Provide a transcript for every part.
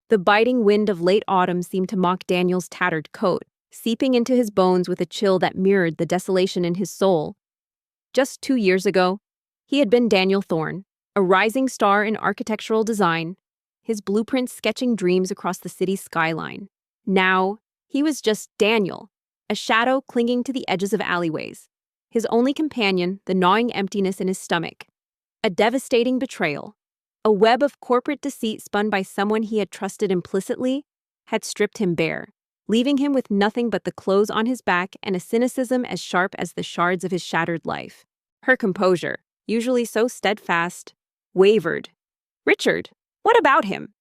The biting wind of late autumn seemed to mock Daniel's tattered coat, seeping into his bones with a chill that mirrored the desolation in his soul. Just 2 years ago, he had been Daniel Thorne, a rising star in architectural design, his blueprints sketching dreams across the city's skyline. Now, he was just Daniel, a shadow clinging to the edges of alleyways, his only companion the gnawing emptiness in his stomach. A devastating betrayal, a web of corporate deceit spun by someone he had trusted implicitly, had stripped him bare, leaving him with nothing but the clothes on his back and a cynicism as sharp as the shards of his shattered life. Her composure, usually so steadfast, wavered. "Richard, what about him?"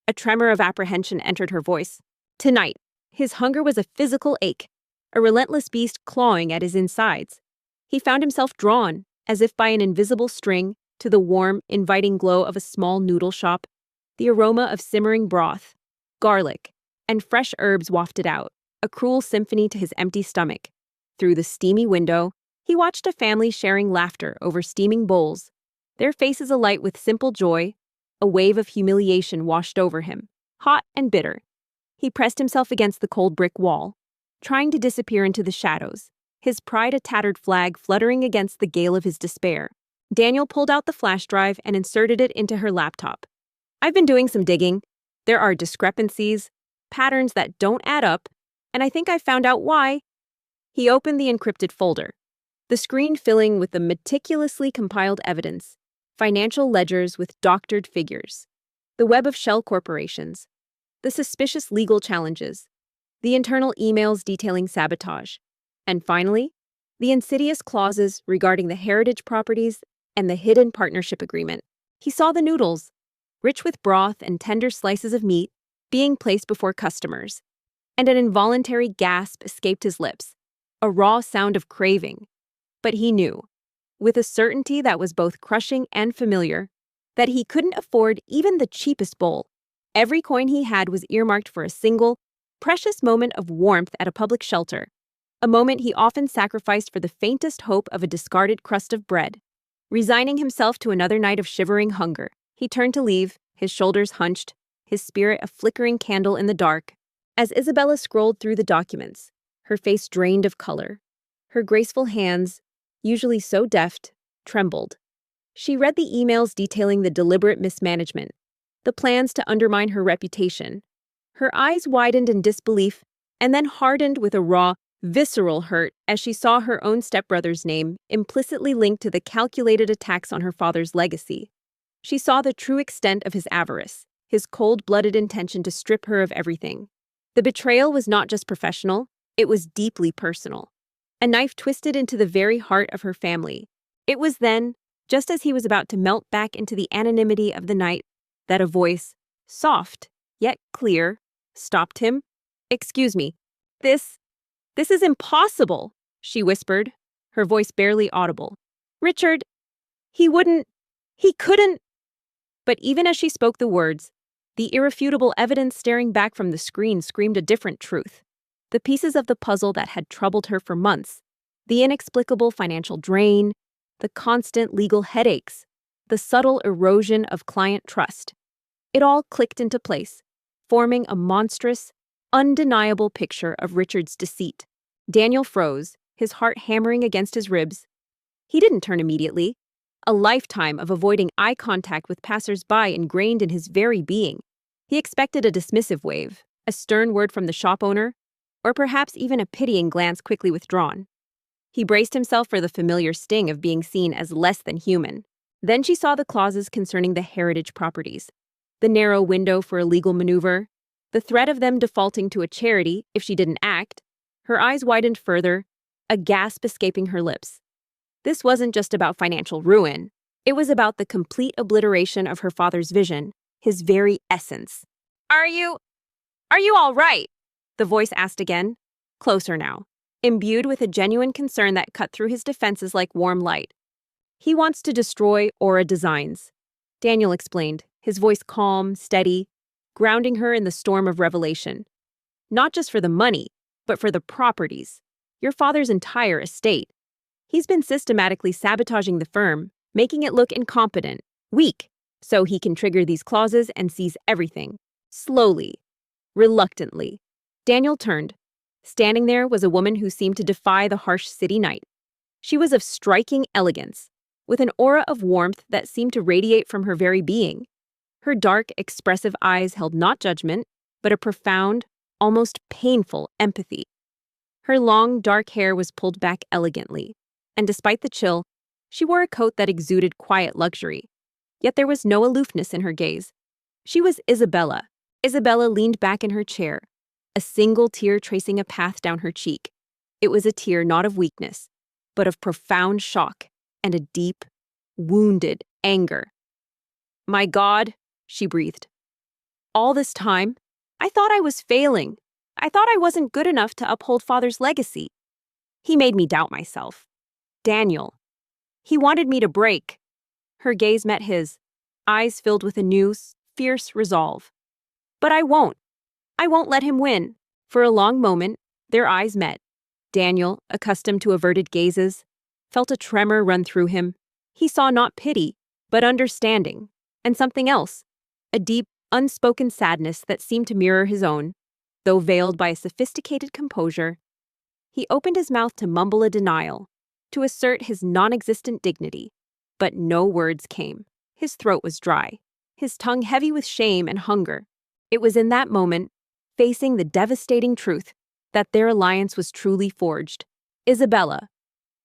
A tremor of apprehension entered her voice. Tonight, his hunger was a physical ache, a relentless beast clawing at his insides. He found himself drawn, as if by an invisible string, to the warm, inviting glow of a small noodle shop. The aroma of simmering broth, garlic, and fresh herbs wafted out, a cruel symphony to his empty stomach. Through the steamy window, he watched a family sharing laughter over steaming bowls, their faces alight with simple joy. A wave of humiliation washed over him, hot and bitter. He pressed himself against the cold brick wall, trying to disappear into the shadows, his pride a tattered flag fluttering against the gale of his despair. Daniel pulled out the flash drive and inserted it into her laptop. "I've been doing some digging. There are discrepancies, patterns that don't add up, and I think I've found out why." He opened the encrypted folder, the screen filling with the meticulously compiled evidence, financial ledgers with doctored figures, the web of shell corporations, the suspicious legal challenges, the internal emails detailing sabotage, and finally, the insidious clauses regarding the heritage properties and the hidden partnership agreement. He saw the noodles, rich with broth and tender slices of meat, being placed before customers, and an involuntary gasp escaped his lips, a raw sound of craving. But he knew, with a certainty that was both crushing and familiar, that he couldn't afford even the cheapest bowl. Every coin he had was earmarked for a single, precious moment of warmth at a public shelter, a moment he often sacrificed for the faintest hope of a discarded crust of bread. Resigning himself to another night of shivering hunger, he turned to leave, his shoulders hunched, his spirit a flickering candle in the dark. As Isabella scrolled through the documents, her face drained of color, her graceful hands, usually so deft, trembled. She read the emails detailing the deliberate mismanagement, the plans to undermine her reputation. Her eyes widened in disbelief and then hardened with a raw, visceral hurt as she saw her own stepbrother's name implicitly linked to the calculated attacks on her father's legacy. She saw the true extent of his avarice, his cold-blooded intention to strip her of everything. The betrayal was not just professional, it was deeply personal. A knife twisted into the very heart of her family. It was then, just as he was about to melt back into the anonymity of the night, that a voice, soft yet clear, stopped him. "Excuse me, this is impossible," she whispered, her voice barely audible. "Richard, he couldn't." But even as she spoke the words, the irrefutable evidence staring back from the screen screamed a different truth. The pieces of the puzzle that had troubled her for months, the inexplicable financial drain, the constant legal headaches, the subtle erosion of client trust. It all clicked into place, forming a monstrous, undeniable picture of Richard's deceit. Daniel froze, his heart hammering against his ribs. He didn't turn immediately. A lifetime of avoiding eye contact with passers-by ingrained in his very being. He expected a dismissive wave, a stern word from the shop owner, or perhaps even a pitying glance quickly withdrawn. He braced himself for the familiar sting of being seen as less than human. Then she saw the clauses concerning the heritage properties, the narrow window for a legal maneuver, the threat of them defaulting to a charity if she didn't act. Her eyes widened further, a gasp escaping her lips. This wasn't just about financial ruin. It was about the complete obliteration of her father's vision, his very essence. Are you all right?" the voice asked again, closer now, imbued with a genuine concern that cut through his defenses like warm light. "He wants to destroy Aura Designs," Daniel explained, his voice calm, steady, grounding her in the storm of revelation. "Not just for the money, but for the properties, your father's entire estate. He's been systematically sabotaging the firm, making it look incompetent, weak, so he can trigger these clauses and seize everything. Slowly, reluctantly, Daniel turned. Standing there was a woman who seemed to defy the harsh city night. She was of striking elegance, with an aura of warmth that seemed to radiate from her very being. Her dark, expressive eyes held not judgment, but a profound, almost painful empathy. Her long, dark hair was pulled back elegantly, and despite the chill, she wore a coat that exuded quiet luxury. Yet there was no aloofness in her gaze. She was Isabella. Isabella leaned back in her chair, a single tear tracing a path down her cheek. It was a tear not of weakness, but of profound shock and a deep, wounded anger. "My God," she breathed. "All this time, I thought I was failing. I thought I wasn't good enough to uphold Father's legacy. He made me doubt myself. Daniel. He wanted me to break." Her gaze met his, eyes filled with a new, fierce resolve. "But I won't. I won't let him win." For a long moment, their eyes met. Daniel, accustomed to averted gazes, felt a tremor run through him. He saw not pity, but understanding, and something else, a deep, unspoken sadness that seemed to mirror his own, though veiled by a sophisticated composure. He opened his mouth to mumble a denial, to assert his non-existent dignity, but no words came. His throat was dry, his tongue heavy with shame and hunger. It was in that moment, facing the devastating truth, that their alliance was truly forged. Isabella,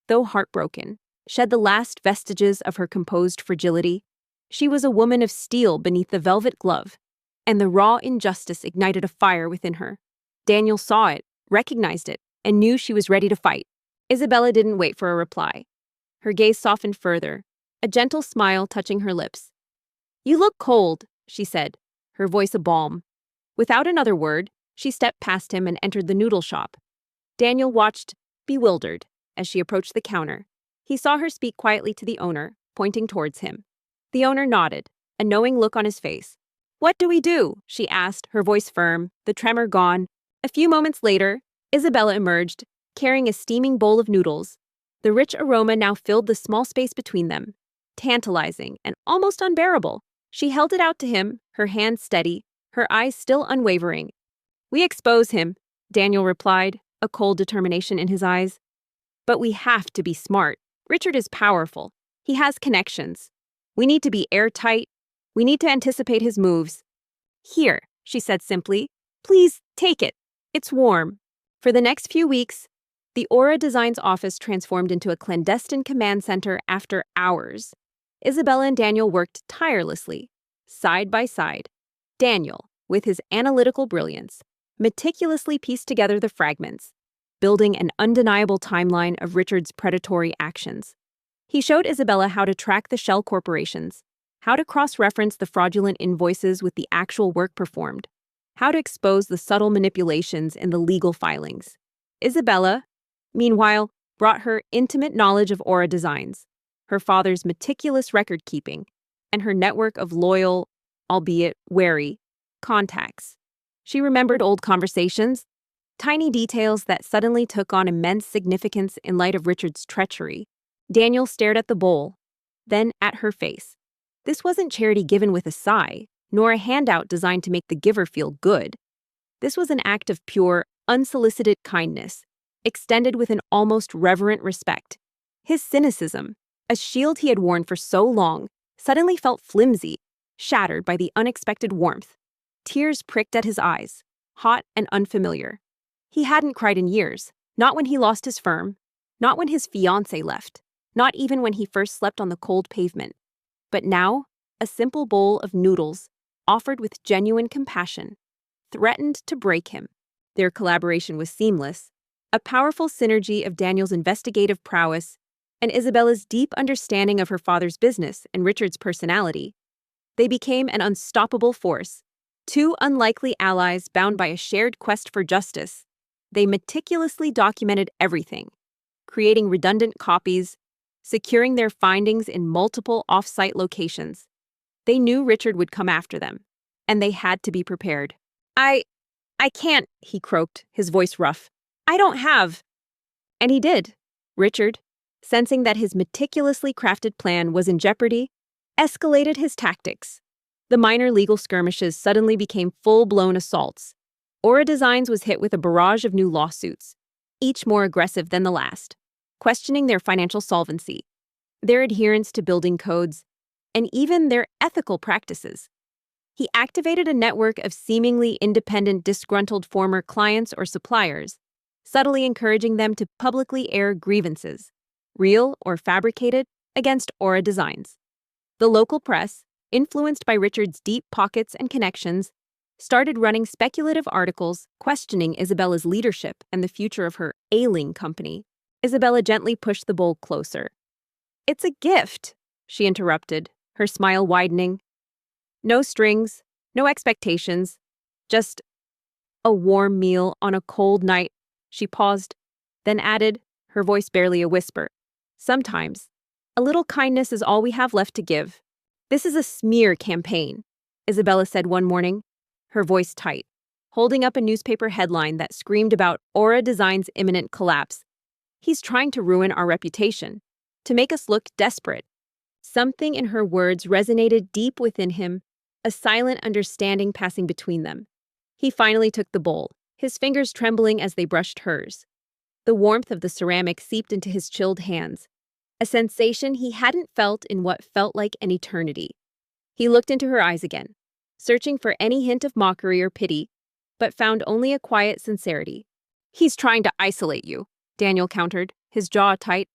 though heartbroken, shed the last vestiges of her composed fragility. She was a woman of steel beneath the velvet glove, and the raw injustice ignited a fire within her. Daniel saw it, recognized it, and knew she was ready to fight. Isabella didn't wait for a reply. Her gaze softened further, a gentle smile touching her lips. "You look cold," she said, her voice a balm. Without another word, she stepped past him and entered the noodle shop. Daniel watched, bewildered, as she approached the counter. He saw her speak quietly to the owner, pointing towards him. The owner nodded, a knowing look on his face. "What do we do?" she asked, her voice firm, the tremor gone. A few moments later, Isabella emerged, carrying a steaming bowl of noodles. The rich aroma now filled the small space between them, tantalizing and almost unbearable. She held it out to him, her hand steady, her eyes still unwavering. "We expose him," Daniel replied, a cold determination in his eyes. "But we have to be smart. Richard is powerful. He has connections. We need to be airtight. We need to anticipate his moves." "Here," she said simply. "Please take it. It's warm." For the next few weeks, the Aura Designs office transformed into a clandestine command center after hours. Isabella and Daniel worked tirelessly, side by side. Daniel, with his analytical brilliance, meticulously pieced together the fragments, building an undeniable timeline of Richard's predatory actions. He showed Isabella how to track the shell corporations, how to cross-reference the fraudulent invoices with the actual work performed, how to expose the subtle manipulations in the legal filings. Isabella, meanwhile, brought her intimate knowledge of Aura Designs, her father's meticulous record-keeping, and her network of loyal, albeit wary, contacts. She remembered old conversations, tiny details that suddenly took on immense significance in light of Richard's treachery. Daniel stared at the bowl, then at her face. This wasn't charity given with a sigh, nor a handout designed to make the giver feel good. This was an act of pure, unsolicited kindness, extended with an almost reverent respect. His cynicism, a shield he had worn for so long, suddenly felt flimsy, shattered by the unexpected warmth. Tears pricked at his eyes, hot and unfamiliar. He hadn't cried in years, not when he lost his firm, not when his fiancée left, not even when he first slept on the cold pavement. But now, a simple bowl of noodles, offered with genuine compassion, threatened to break him. Their collaboration was seamless, a powerful synergy of Daniel's investigative prowess and Isabella's deep understanding of her father's business and Richard's personality. They became an unstoppable force, two unlikely allies bound by a shared quest for justice. They meticulously documented everything, creating redundant copies, securing their findings in multiple off-site locations. They knew Richard would come after them, and they had to be prepared. I can't," he croaked, his voice rough. "I don't have." And he did. Richard, sensing that his meticulously crafted plan was in jeopardy, escalated his tactics. The minor legal skirmishes suddenly became full-blown assaults. Aura Designs was hit with a barrage of new lawsuits, each more aggressive than the last, questioning their financial solvency, their adherence to building codes, and even their ethical practices. He activated a network of seemingly independent, disgruntled former clients or suppliers, subtly encouraging them to publicly air grievances, real or fabricated, against Aura Designs. The local press, influenced by Richard's deep pockets and connections, started running speculative articles questioning Isabella's leadership and the future of her ailing company. Isabella gently pushed the bowl closer. "It's a gift," she interrupted, her smile widening. "No strings, no expectations, just a warm meal on a cold night." She paused, then added, her voice barely a whisper, "Sometimes, a little kindness is all we have left to give." "This is a smear campaign," Isabella said one morning, her voice tight, holding up a newspaper headline that screamed about Aura Design's imminent collapse. "He's trying to ruin our reputation, to make us look desperate." Something in her words resonated deep within him, a silent understanding passing between them. He finally took the bowl, his fingers trembling as they brushed hers. The warmth of the ceramic seeped into his chilled hands, a sensation he hadn't felt in what felt like an eternity. He looked into her eyes again, searching for any hint of mockery or pity, but found only a quiet sincerity. "He's trying to isolate you," Daniel countered, his jaw tight,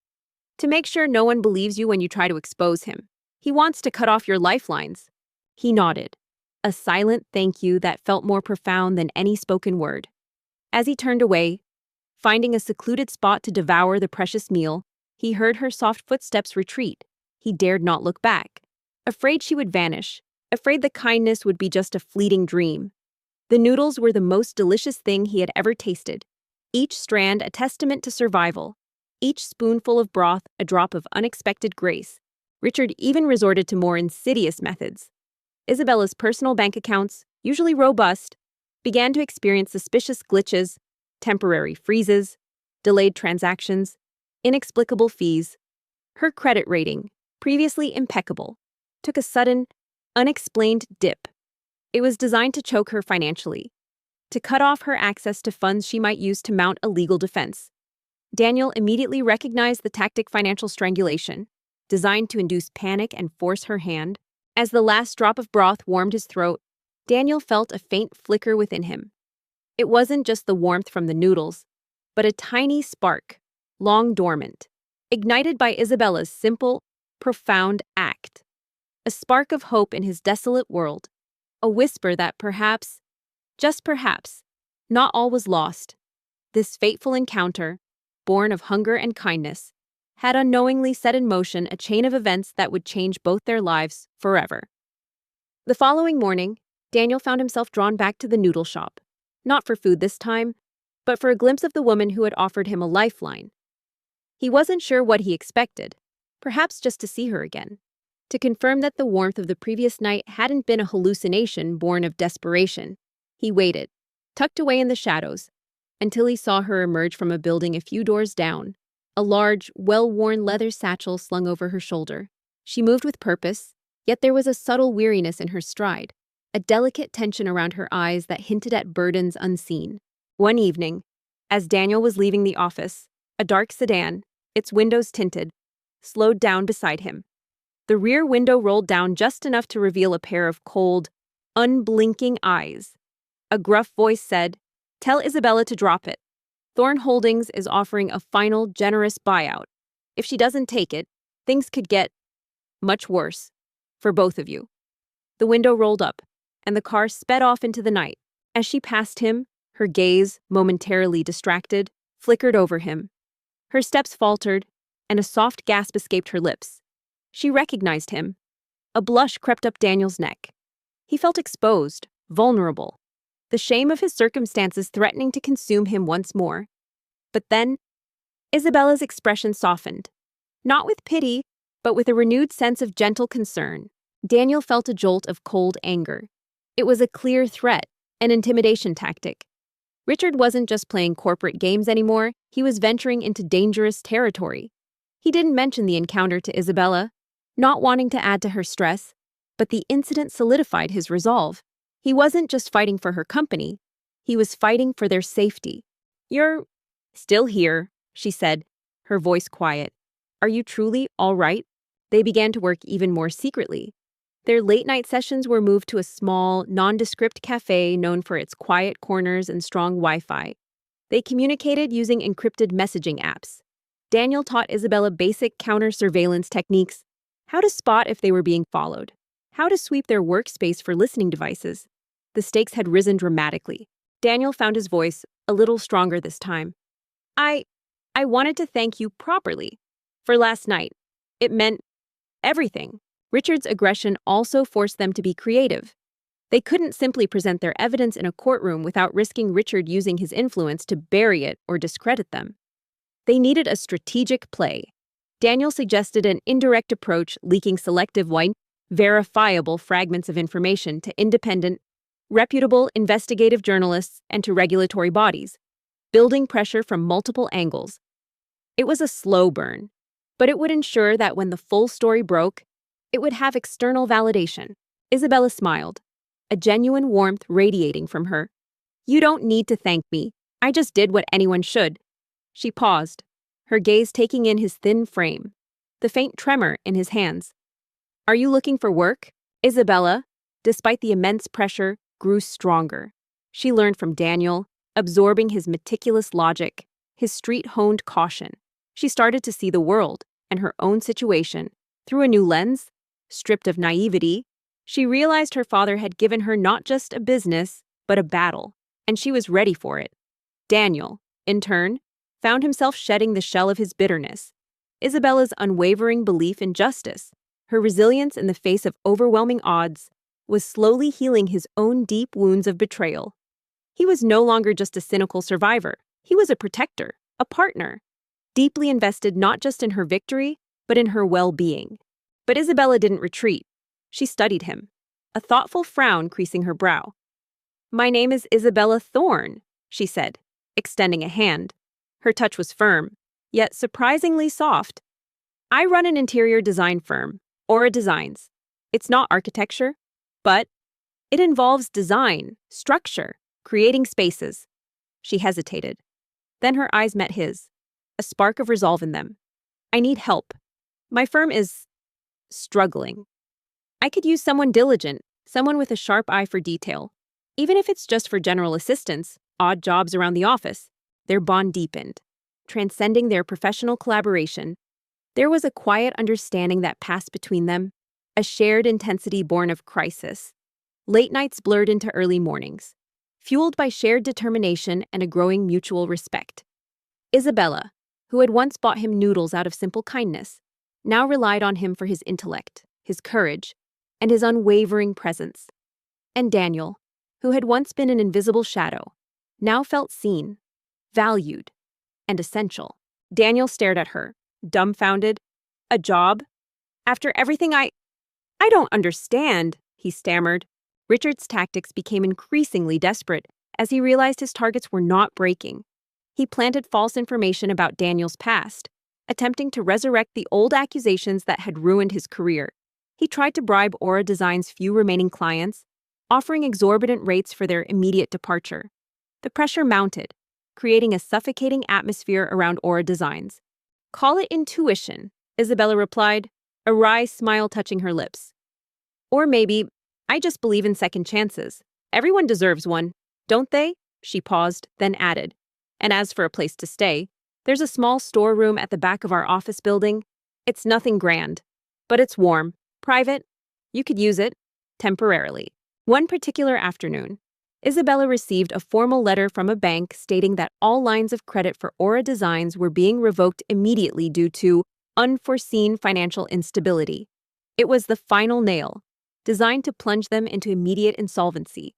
"to make sure no one believes you when you try to expose him. He wants to cut off your lifelines." He nodded, a silent thank you that felt more profound than any spoken word. As he turned away, finding a secluded spot to devour the precious meal, he heard her soft footsteps retreat. He dared not look back, afraid she would vanish, afraid the kindness would be just a fleeting dream. The noodles were the most delicious thing he had ever tasted, each strand a testament to survival, each spoonful of broth a drop of unexpected grace. Richard even resorted to more insidious methods. Isabella's personal bank accounts, usually robust, began to experience suspicious glitches, temporary freezes, delayed transactions, inexplicable fees. Her credit rating, previously impeccable, took a sudden, unexplained dip. It was designed to choke her financially, to cut off her access to funds she might use to mount a legal defense. Daniel immediately recognized the tactic financial strangulation, designed to induce panic and force her hand. As the last drop of broth warmed his throat, Daniel felt a faint flicker within him. It wasn't just the warmth from the noodles, but a tiny spark, long dormant, ignited by Isabella's simple, profound act. A spark of hope in his desolate world, a whisper that perhaps, just perhaps, not all was lost. This fateful encounter, born of hunger and kindness, had unknowingly set in motion a chain of events that would change both their lives forever. The following morning, Daniel found himself drawn back to the noodle shop, not for food this time, but for a glimpse of the woman who had offered him a lifeline. He wasn't sure what he expected, perhaps just to see her again, to confirm that the warmth of the previous night hadn't been a hallucination born of desperation. He waited, tucked away in the shadows, until he saw her emerge from a building a few doors down, a large, well-worn leather satchel slung over her shoulder. She moved with purpose, yet there was a subtle weariness in her stride, a delicate tension around her eyes that hinted at burdens unseen. One evening, as Daniel was leaving the office, a dark sedan, its windows tinted, slowed down beside him. The rear window rolled down just enough to reveal a pair of cold, unblinking eyes. A gruff voice said, "Tell Isabella to drop it. Thorn Holdings is offering a final, generous buyout. If she doesn't take it, things could get much worse for both of you." The window rolled up, and the car sped off into the night. As she passed him, her gaze, momentarily distracted, flickered over him. Her steps faltered, and a soft gasp escaped her lips. She recognized him. A blush crept up Daniel's neck. He felt exposed, vulnerable, the shame of his circumstances threatening to consume him once more. But then, Isabella's expression softened, not with pity, but with a renewed sense of gentle concern. Daniel felt a jolt of cold anger. It was a clear threat, an intimidation tactic. Richard wasn't just playing corporate games anymore, he was venturing into dangerous territory. He didn't mention the encounter to Isabella, not wanting to add to her stress, But the incident solidified his resolve. He wasn't just fighting for her company, he was fighting for their safety. "You're still here," she said, her voice quiet. "Are you truly all right?" They began to work even more secretly. Their late-night sessions were moved to a small, nondescript cafe known for its quiet corners and strong Wi-Fi. They communicated using encrypted messaging apps. Daniel taught Isabella basic counter-surveillance techniques, how to spot if they were being followed, how to sweep their workspace for listening devices. The stakes had risen dramatically. Daniel found his voice a little stronger this time. I wanted to thank you properly for last night. It meant everything." Richard's aggression also forced them to be creative. They couldn't simply present their evidence in a courtroom without risking Richard using his influence to bury it or discredit them. They needed a strategic play. Daniel suggested an indirect approach, leaking selective verifiable fragments of information to independent, reputable investigative journalists and to regulatory bodies, building pressure from multiple angles. It was a slow burn, but it would ensure that when the full story broke, it would have external validation. Isabella smiled, a genuine warmth radiating from her. "You don't need to thank me. I just did what anyone should." She paused, her gaze taking in his thin frame, the faint tremor in his hands. "Are you looking for work?" Isabella, despite the immense pressure, grew stronger. She learned from Daniel, absorbing his meticulous logic, his street-honed caution. She started to see the world and her own situation through a new lens. Stripped of naivety, she realized her father had given her not just a business, but a battle, and she was ready for it. Daniel, in turn, found himself shedding the shell of his bitterness. Isabella's unwavering belief in justice, her resilience in the face of overwhelming odds, was slowly healing his own deep wounds of betrayal. He was no longer just a cynical survivor. He was a protector, a partner, deeply invested not just in her victory, but in her well-being. But Isabella didn't retreat. She studied him, a thoughtful frown creasing her brow. "My name is Isabella Thorne," she said, extending a hand. Her touch was firm, yet surprisingly soft. "I run an interior design firm, Aura Designs. It's not architecture, but it involves design, structure, creating spaces." She hesitated. Then her eyes met his, a spark of resolve in them. "I need help. My firm is struggling. I could use someone diligent, someone with a sharp eye for detail. Even if it's just for general assistance, odd jobs around the office." Their bond deepened, transcending their professional collaboration. There was a quiet understanding that passed between them, a shared intensity born of crisis. Late nights blurred into early mornings, fueled by shared determination and a growing mutual respect. Isabella, who had once bought him noodles out of simple kindness, now relied on him for his intellect, his courage, and his unwavering presence. And Daniel, who had once been an invisible shadow, now felt seen, valued, and essential. Daniel stared at her, dumbfounded. "A job? After everything I don't understand," he stammered. Richard's tactics became increasingly desperate as he realized his targets were not breaking. He planted false information about Daniel's past, attempting to resurrect the old accusations that had ruined his career. He tried to bribe Aura Design's few remaining clients, offering exorbitant rates for their immediate departure. The pressure mounted, creating a suffocating atmosphere around Aura Designs. "Call it intuition," Isabella replied, a wry smile touching her lips. "Or maybe, I just believe in second chances. Everyone deserves one, don't they?" She paused, then added, "And as for a place to stay, there's a small storeroom at the back of our office building. It's nothing grand, but it's warm, private. You could use it, temporarily." One particular afternoon, Isabella received a formal letter from a bank stating that all lines of credit for Aura Designs were being revoked immediately due to unforeseen financial instability. It was the final nail, designed to plunge them into immediate insolvency.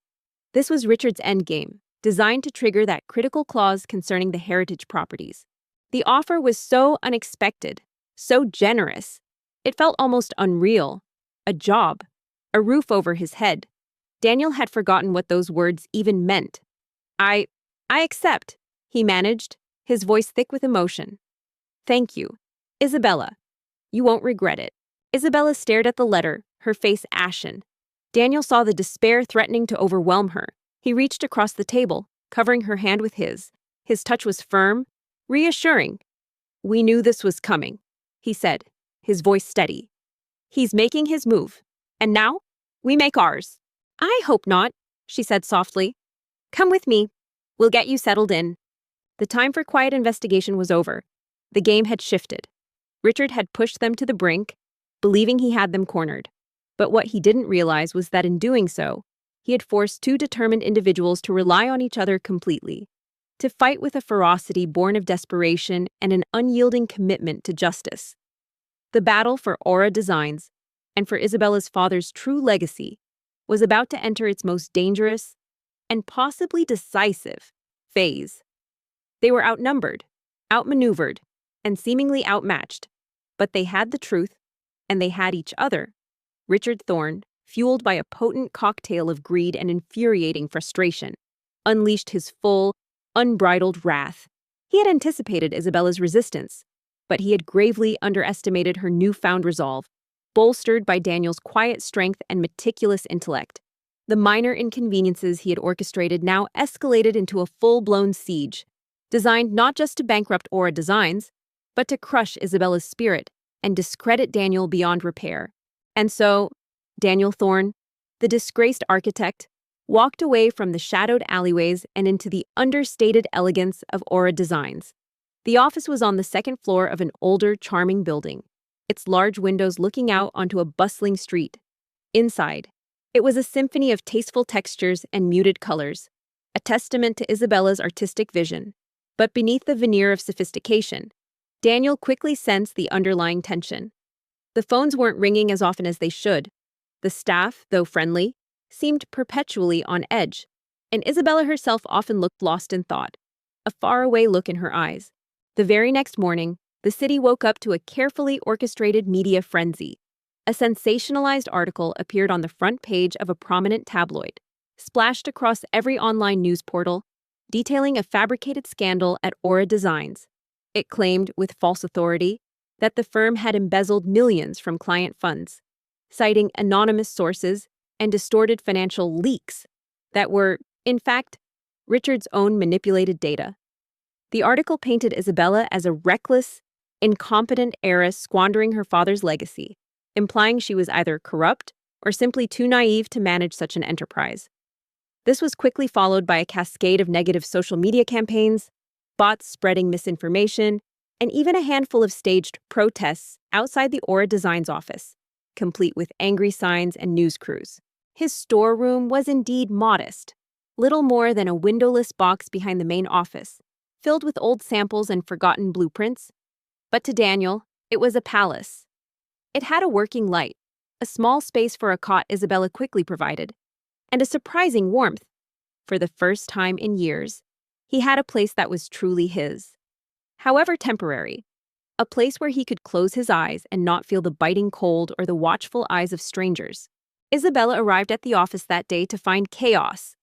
This was Richard's endgame, designed to trigger that critical clause concerning the heritage properties. The offer was so unexpected, so generous. It felt almost unreal. A job, a roof over his head. Daniel had forgotten what those words even meant. I accept," he managed, his voice thick with emotion. "Thank you, Isabella. You won't regret it." Isabella stared at the letter, her face ashen. Daniel saw the despair threatening to overwhelm her. He reached across the table, covering her hand with his. His touch was firm, reassuring. "We knew this was coming," he said, his voice steady. "He's making his move. And now, we make ours." "I hope not," she said softly. "Come with me. We'll get you settled in." The time for quiet investigation was over. The game had shifted. Richard had pushed them to the brink, believing he had them cornered. But what he didn't realize was that in doing so, he had forced two determined individuals to rely on each other completely, to fight with a ferocity born of desperation and an unyielding commitment to justice. The battle for Aura Designs, and for Isabella's father's true legacy, was about to enter its most dangerous and possibly decisive phase. They were outnumbered, outmaneuvered, and seemingly outmatched, but they had the truth, and they had each other. Richard Thorne, fueled by a potent cocktail of greed and infuriating frustration, unleashed his full, unbridled wrath. He had anticipated Isabella's resistance, but he had gravely underestimated her newfound resolve, bolstered by Daniel's quiet strength and meticulous intellect. The minor inconveniences he had orchestrated now escalated into a full-blown siege, designed not just to bankrupt Aura Designs, but to crush Isabella's spirit and discredit Daniel beyond repair. And so, Daniel Thorne, the disgraced architect, walked away from the shadowed alleyways and into the understated elegance of Aura Designs. The office was on the second floor of an older, charming building, its large windows looking out onto a bustling street. Inside, it was a symphony of tasteful textures and muted colors, a testament to Isabella's artistic vision. But beneath the veneer of sophistication, Daniel quickly sensed the underlying tension. The phones weren't ringing as often as they should. The staff, though friendly, seemed perpetually on edge, and Isabella herself often looked lost in thought, a faraway look in her eyes. The very next morning, the city woke up to a carefully orchestrated media frenzy. A sensationalized article appeared on the front page of a prominent tabloid, splashed across every online news portal, detailing a fabricated scandal at Aura Designs. It claimed, with false authority, that the firm had embezzled millions from client funds, citing anonymous sources and distorted financial leaks that were, in fact, Richard's own manipulated data. The article painted Isabella as a reckless, incompetent heiress squandering her father's legacy, implying she was either corrupt or simply too naive to manage such an enterprise. This was quickly followed by a cascade of negative social media campaigns, bots spreading misinformation, and even a handful of staged protests outside the Aura Designs office, complete with angry signs and news crews. His storeroom was indeed modest, little more than a windowless box behind the main office, filled with old samples and forgotten blueprints. But to Daniel, it was a palace. It had a working light, a small space for a cot Isabella quickly provided, and a surprising warmth. For the first time in years, he had a place that was truly his. However temporary, a place where he could close his eyes and not feel the biting cold or the watchful eyes of strangers. Isabella arrived at the office that day to find chaos.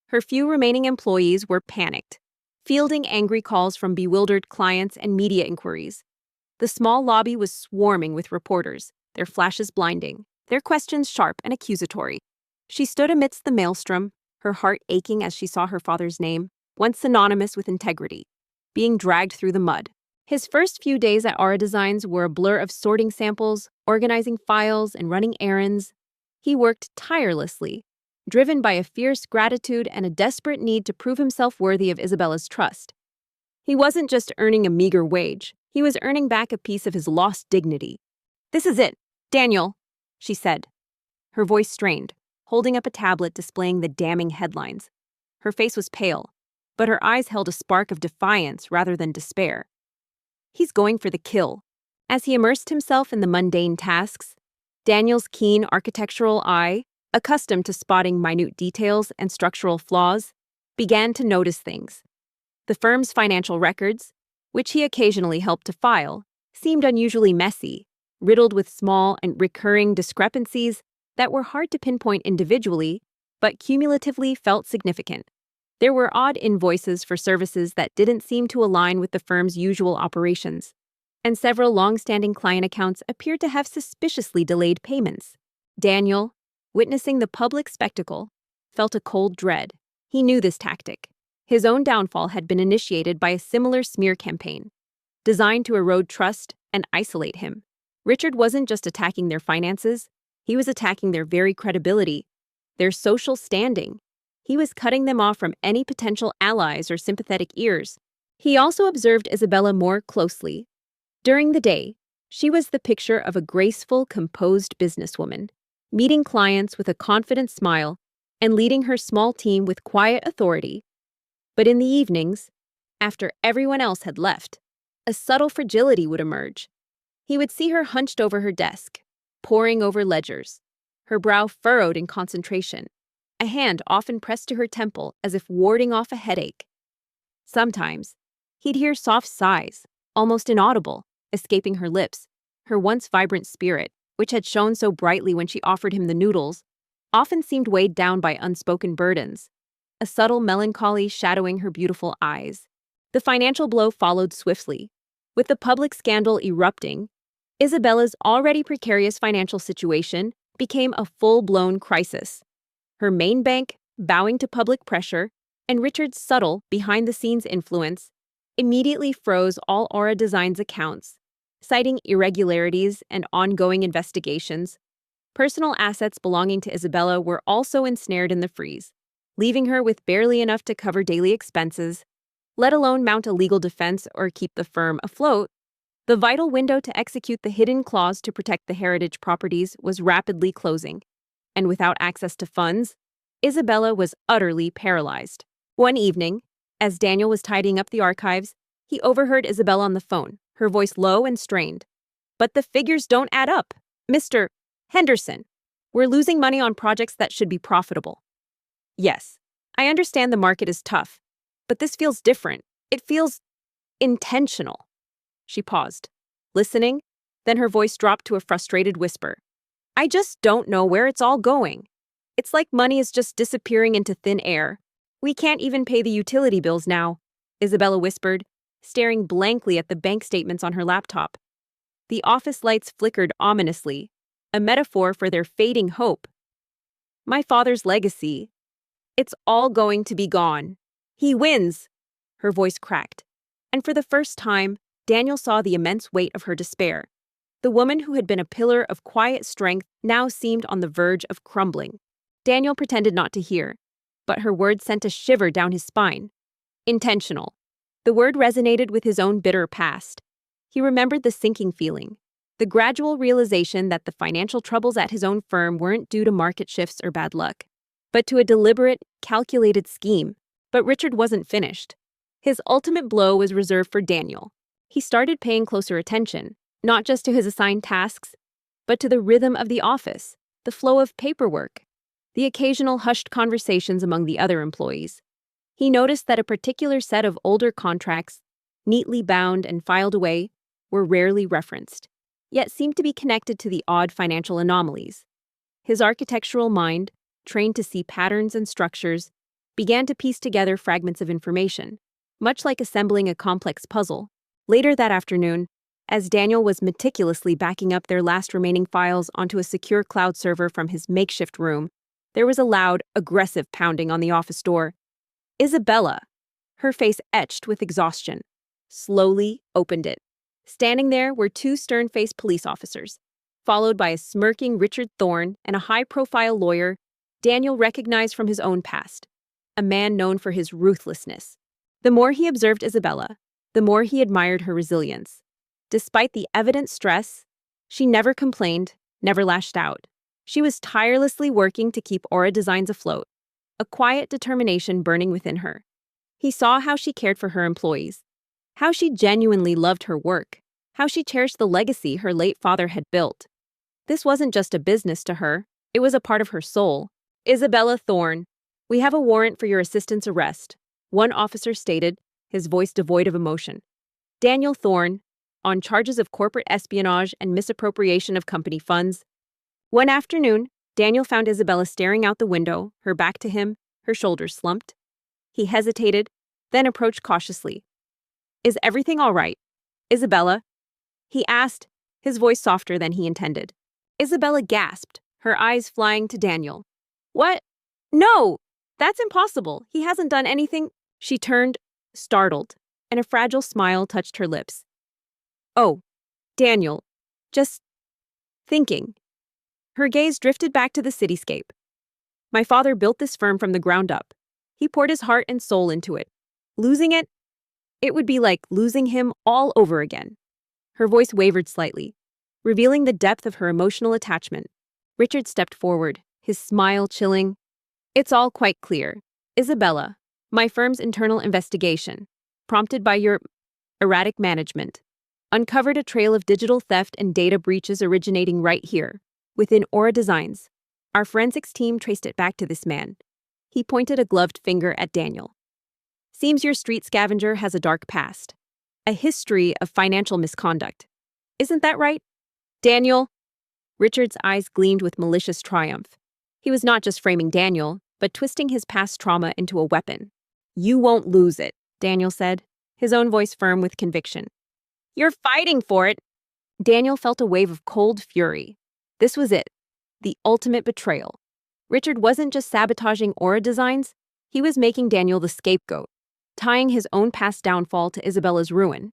Her few remaining employees were panicked, fielding angry calls from bewildered clients and media inquiries. The small lobby was swarming with reporters, their flashes blinding, their questions sharp and accusatory. She stood amidst the maelstrom, her heart aching as she saw her father's name, once synonymous with integrity, being dragged through the mud. His first few days at Aura Designs were a blur of sorting samples, organizing files, and running errands. He worked tirelessly, driven by a fierce gratitude and a desperate need to prove himself worthy of Isabella's trust. He wasn't just earning a meager wage, he was earning back a piece of his lost dignity. "This is it, Daniel," she said, her voice strained, holding up a tablet displaying the damning headlines. Her face was pale, but her eyes held a spark of defiance rather than despair. He's going for the kill. As he immersed himself in the mundane tasks, Daniel's keen architectural eye, accustomed to spotting minute details and structural flaws, began to notice things. The firm's financial records, which he occasionally helped to file, seemed unusually messy, riddled with small and recurring discrepancies that were hard to pinpoint individually, but cumulatively felt significant. There were odd invoices for services that didn't seem to align with the firm's usual operations, and several long-standing client accounts appeared to have suspiciously delayed payments. Daniel, witnessing the public spectacle, felt a cold dread. He knew this tactic. His own downfall had been initiated by a similar smear campaign, designed to erode trust and isolate him. Richard wasn't just attacking their finances, he was attacking their very credibility, their social standing. He was cutting them off from any potential allies or sympathetic ears. He also observed Isabella more closely. During the day, she was the picture of a graceful, composed businesswoman, meeting clients with a confident smile and leading her small team with quiet authority. But in the evenings, after everyone else had left, a subtle fragility would emerge. He would see her hunched over her desk, poring over ledgers, her brow furrowed in concentration, a hand often pressed to her temple as if warding off a headache. Sometimes, he'd hear soft sighs, almost inaudible, escaping her lips. Her once vibrant spirit, which had shone so brightly when she offered him the noodles, often seemed weighed down by unspoken burdens, a subtle melancholy shadowing her beautiful eyes. The financial blow followed swiftly. With the public scandal erupting, Isabella's already precarious financial situation became a full-blown crisis. Her main bank, bowing to public pressure, and Richard's subtle, behind-the-scenes influence, immediately froze all Aura Design's accounts, citing irregularities and ongoing investigations. Personal assets belonging to Isabella were also ensnared in the freeze, leaving her with barely enough to cover daily expenses, let alone mount a legal defense or keep the firm afloat. The vital window to execute the hidden clause to protect the heritage properties was rapidly closing, and without access to funds, Isabella was utterly paralyzed. One evening, as Daniel was tidying up the archives, he overheard Isabella on the phone, her voice low and strained. "But the figures don't add up, Mr. Henderson. We're losing money on projects that should be profitable." "Yes, I understand the market is tough, but this feels different. It feels intentional." She paused, listening, then her voice dropped to a frustrated whisper. "I just don't know where it's all going. It's like money is just disappearing into thin air. We can't even pay the utility bills now," Isabella whispered, staring blankly at the bank statements on her laptop. The office lights flickered ominously, a metaphor for their fading hope. "My father's legacy. It's all going to be gone. He wins," her voice cracked. And for the first time, Daniel saw the immense weight of her despair. The woman who had been a pillar of quiet strength now seemed on the verge of crumbling. Daniel pretended not to hear, but her words sent a shiver down his spine. Intentional. The word resonated with his own bitter past. He remembered the sinking feeling, the gradual realization that the financial troubles at his own firm weren't due to market shifts or bad luck, but to a deliberate, calculated scheme. But Richard wasn't finished. His ultimate blow was reserved for Daniel. He started paying closer attention, not just to his assigned tasks, but to the rhythm of the office, the flow of paperwork, the occasional hushed conversations among the other employees. He noticed that a particular set of older contracts, neatly bound and filed away, were rarely referenced, yet seemed to be connected to the odd financial anomalies. His architectural mind, trained to see patterns and structures, began to piece together fragments of information, much like assembling a complex puzzle. Later that afternoon, as Daniel was meticulously backing up their last remaining files onto a secure cloud server from his makeshift room, there was a loud, aggressive pounding on the office door. Isabella, her face etched with exhaustion, slowly opened it. Standing there were two stern-faced police officers, followed by a smirking Richard Thorne and a high-profile lawyer Daniel recognized from his own past, a man known for his ruthlessness. The more he observed Isabella, the more he admired her resilience. Despite the evident stress, she never complained, never lashed out. She was tirelessly working to keep Aura Designs afloat, a quiet determination burning within her. He saw how she cared for her employees, how she genuinely loved her work, how she cherished the legacy her late father had built. This wasn't just a business to her, it was a part of her soul. "Isabella Thorne, we have a warrant for your assistant's arrest," one officer stated, his voice devoid of emotion. "Daniel Thorne, on charges of corporate espionage and misappropriation of company funds." One afternoon, Daniel found Isabella staring out the window, her back to him, her shoulders slumped. He hesitated, then approached cautiously. "Is everything all right, Isabella?" he asked, his voice softer than he intended. Isabella gasped, her eyes flying to Daniel. What? No! That's impossible. He hasn't done anything. She turned, startled, and a fragile smile touched her lips. Oh, Daniel. Just thinking. Her gaze drifted back to the cityscape. My father built this firm from the ground up. He poured his heart and soul into it. Losing it? It would be like losing him all over again. Her voice wavered slightly, revealing the depth of her emotional attachment. Richard stepped forward, his smile chilling. It's all quite clear. Isabella, my firm's internal investigation, prompted by your erratic management, uncovered a trail of digital theft and data breaches originating right here, within Aura Designs. Our forensics team traced it back to this man. He pointed a gloved finger at Daniel. Seems your street scavenger has a dark past. A history of financial misconduct. Isn't that right, Daniel? Richard's eyes gleamed with malicious triumph. He was not just framing Daniel, but twisting his past trauma into a weapon. You won't lose it, Daniel said, his own voice firm with conviction. You're fighting for it. Daniel felt a wave of cold fury. This was it, the ultimate betrayal. Richard wasn't just sabotaging Aura Designs, he was making Daniel the scapegoat, tying his own past downfall to Isabella's ruin.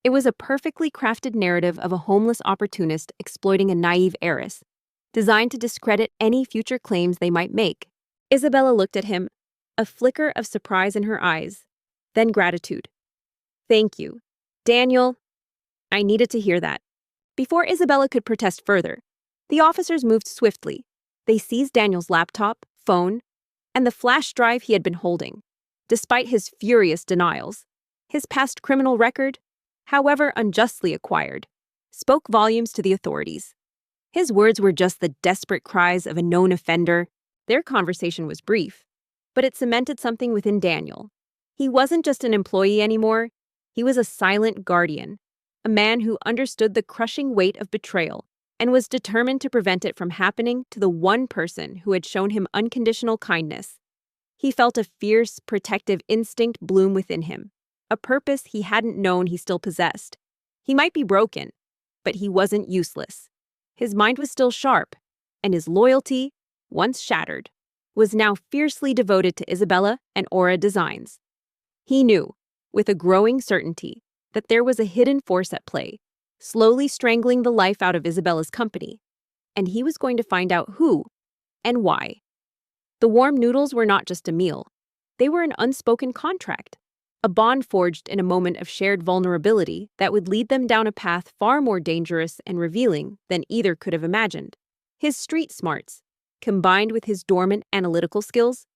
It was a perfectly crafted narrative of a homeless opportunist exploiting a naive heiress, designed to discredit any future claims they might make. Isabella looked at him, a flicker of surprise in her eyes, then gratitude. Thank you, Daniel. I needed to hear that. Before Isabella could protest further, the officers moved swiftly. They seized Daniel's laptop, phone, and the flash drive he had been holding. Despite his furious denials, his past criminal record, however unjustly acquired, spoke volumes to the authorities. His words were just the desperate cries of a known offender. Their conversation was brief, but it cemented something within Daniel. He wasn't just an employee anymore, he was a silent guardian, a man who understood the crushing weight of betrayal and was determined to prevent it from happening to the one person who had shown him unconditional kindness. He felt a fierce, protective instinct bloom within him, a purpose he hadn't known he still possessed. He might be broken, but he wasn't useless. His mind was still sharp, and his loyalty, once shattered, was now fiercely devoted to Isabella and Aura Designs. He knew, with a growing certainty, that there was a hidden force at play, slowly strangling the life out of Isabella's company, and he was going to find out who and why. The warm noodles were not just a meal. They were an unspoken contract, a bond forged in a moment of shared vulnerability that would lead them down a path far more dangerous and revealing than either could have imagined. His street smarts, combined with his dormant analytical skills,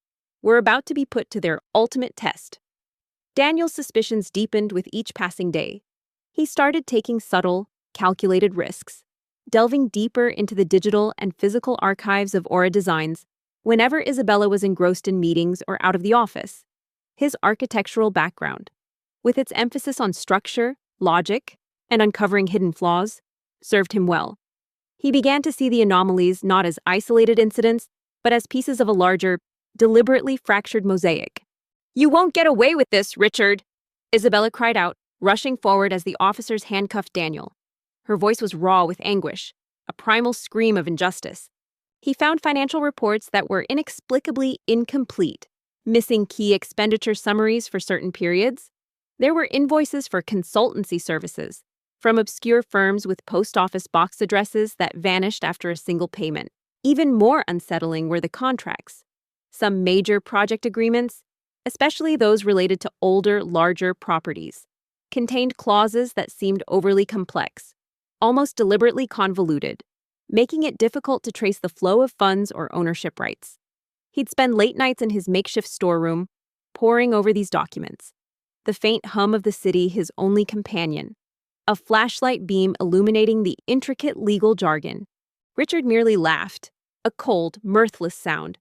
were about to be put to their ultimate test. Daniel's suspicions deepened with each passing day. He started taking subtle, calculated risks, delving deeper into the digital and physical archives of Aura Designs whenever Isabella was engrossed in meetings or out of the office. His architectural background, with its emphasis on structure, logic, and uncovering hidden flaws, served him well. He began to see the anomalies not as isolated incidents, but as pieces of a larger, deliberately fractured mosaic. You won't get away with this, Richard! Isabella cried out, rushing forward as the officers handcuffed Daniel. Her voice was raw with anguish, a primal scream of injustice. He found financial reports that were inexplicably incomplete, missing key expenditure summaries for certain periods. There were invoices for consultancy services, from obscure firms with post office box addresses that vanished after a single payment. Even more unsettling were the contracts. Some major project agreements, especially those related to older, larger properties, contained clauses that seemed overly complex, almost deliberately convoluted, making it difficult to trace the flow of funds or ownership rights. He'd spend late nights in his makeshift storeroom, poring over these documents, the faint hum of the city his only companion, a flashlight beam illuminating the intricate legal jargon. Richard merely laughed, a cold, mirthless sound.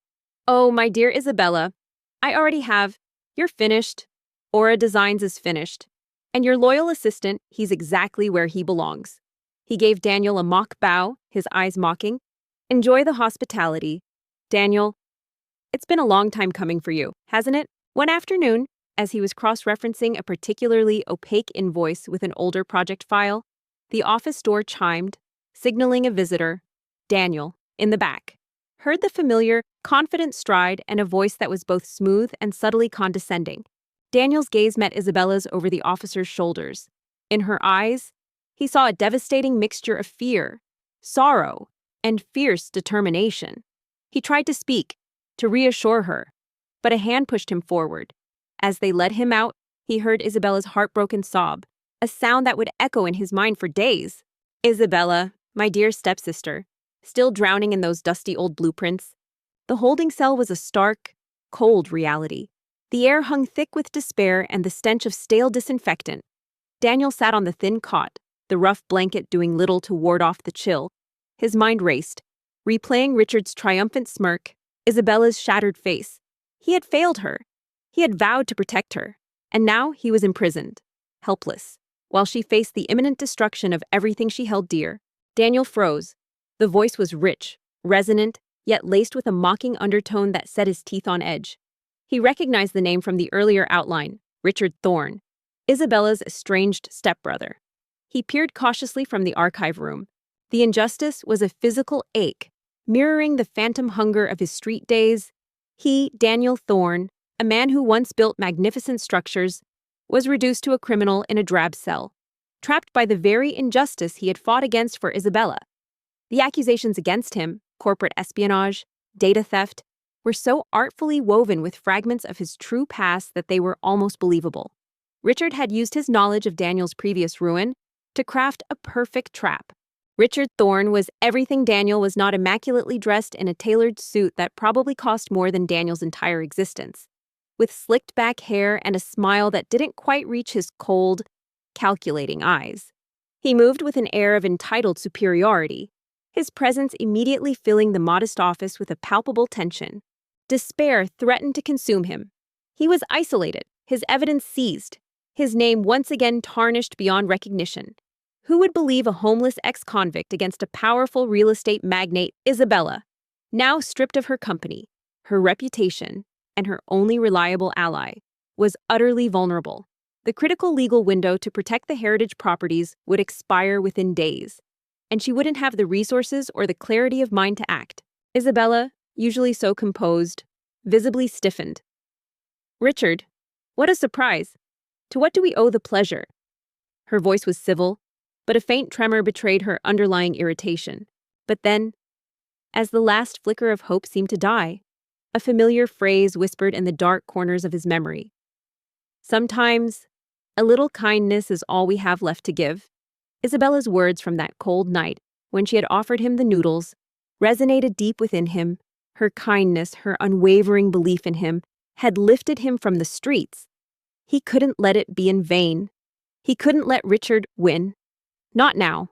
Oh, my dear Isabella, I already have. You're finished. Aura Designs is finished. And your loyal assistant, he's exactly where he belongs. He gave Daniel a mock bow, his eyes mocking. Enjoy the hospitality. Daniel, it's been a long time coming for you, hasn't it? One afternoon, as he was cross-referencing a particularly opaque invoice with an older project file, the office door chimed, signaling a visitor, Daniel, in the back. heard the familiar, confident stride and a voice that was both smooth and subtly condescending. Daniel's gaze met Isabella's over the officer's shoulders. In her eyes, he saw a devastating mixture of fear, sorrow, and fierce determination. He tried to speak, to reassure her, but a hand pushed him forward. As they led him out, he heard Isabella's heartbroken sob, a sound that would echo in his mind for days. Isabella, my dear stepsister, still drowning in those dusty old blueprints. The holding cell was a stark, cold reality. The air hung thick with despair and the stench of stale disinfectant. Daniel sat on the thin cot, the rough blanket doing little to ward off the chill. His mind raced, replaying Richard's triumphant smirk, Isabella's shattered face. He had failed her. He had vowed to protect her. And now he was imprisoned, helpless, while she faced the imminent destruction of everything she held dear. Daniel froze. The voice was rich, resonant, yet laced with a mocking undertone that set his teeth on edge. He recognized the name from the earlier outline, Richard Thorne, Isabella's estranged stepbrother. He peered cautiously from the archive room. The injustice was a physical ache, mirroring the phantom hunger of his street days. He, Daniel Thorne, a man who once built magnificent structures, was reduced to a criminal in a drab cell, trapped by the very injustice he had fought against for Isabella. The accusations against him, corporate espionage, data theft, were so artfully woven with fragments of his true past that they were almost believable. Richard had used his knowledge of Daniel's previous ruin to craft a perfect trap. Richard Thorne was everything Daniel was not, immaculately dressed in a tailored suit that probably cost more than Daniel's entire existence, with slicked back hair and a smile that didn't quite reach his cold, calculating eyes. He moved with an air of entitled superiority, his presence immediately filling the modest office with a palpable tension. Despair threatened to consume him. He was isolated, his evidence seized, his name once again tarnished beyond recognition. Who would believe a homeless ex-convict against a powerful real estate magnate, Isabella, now stripped of her company, her reputation, and her only reliable ally, was utterly vulnerable? The critical legal window to protect the heritage properties would expire within days, and she wouldn't have the resources or the clarity of mind to act. Isabella, usually so composed, visibly stiffened. Richard, what a surprise! To what do we owe the pleasure? Her voice was civil, but a faint tremor betrayed her underlying irritation. But then, as the last flicker of hope seemed to die, a familiar phrase whispered in the dark corners of his memory. Sometimes, a little kindness is all we have left to give. Isabella's words from that cold night, when she had offered him the noodles, resonated deep within him. Her kindness, her unwavering belief in him, had lifted him from the streets. He couldn't let it be in vain. He couldn't let Richard win. Not now.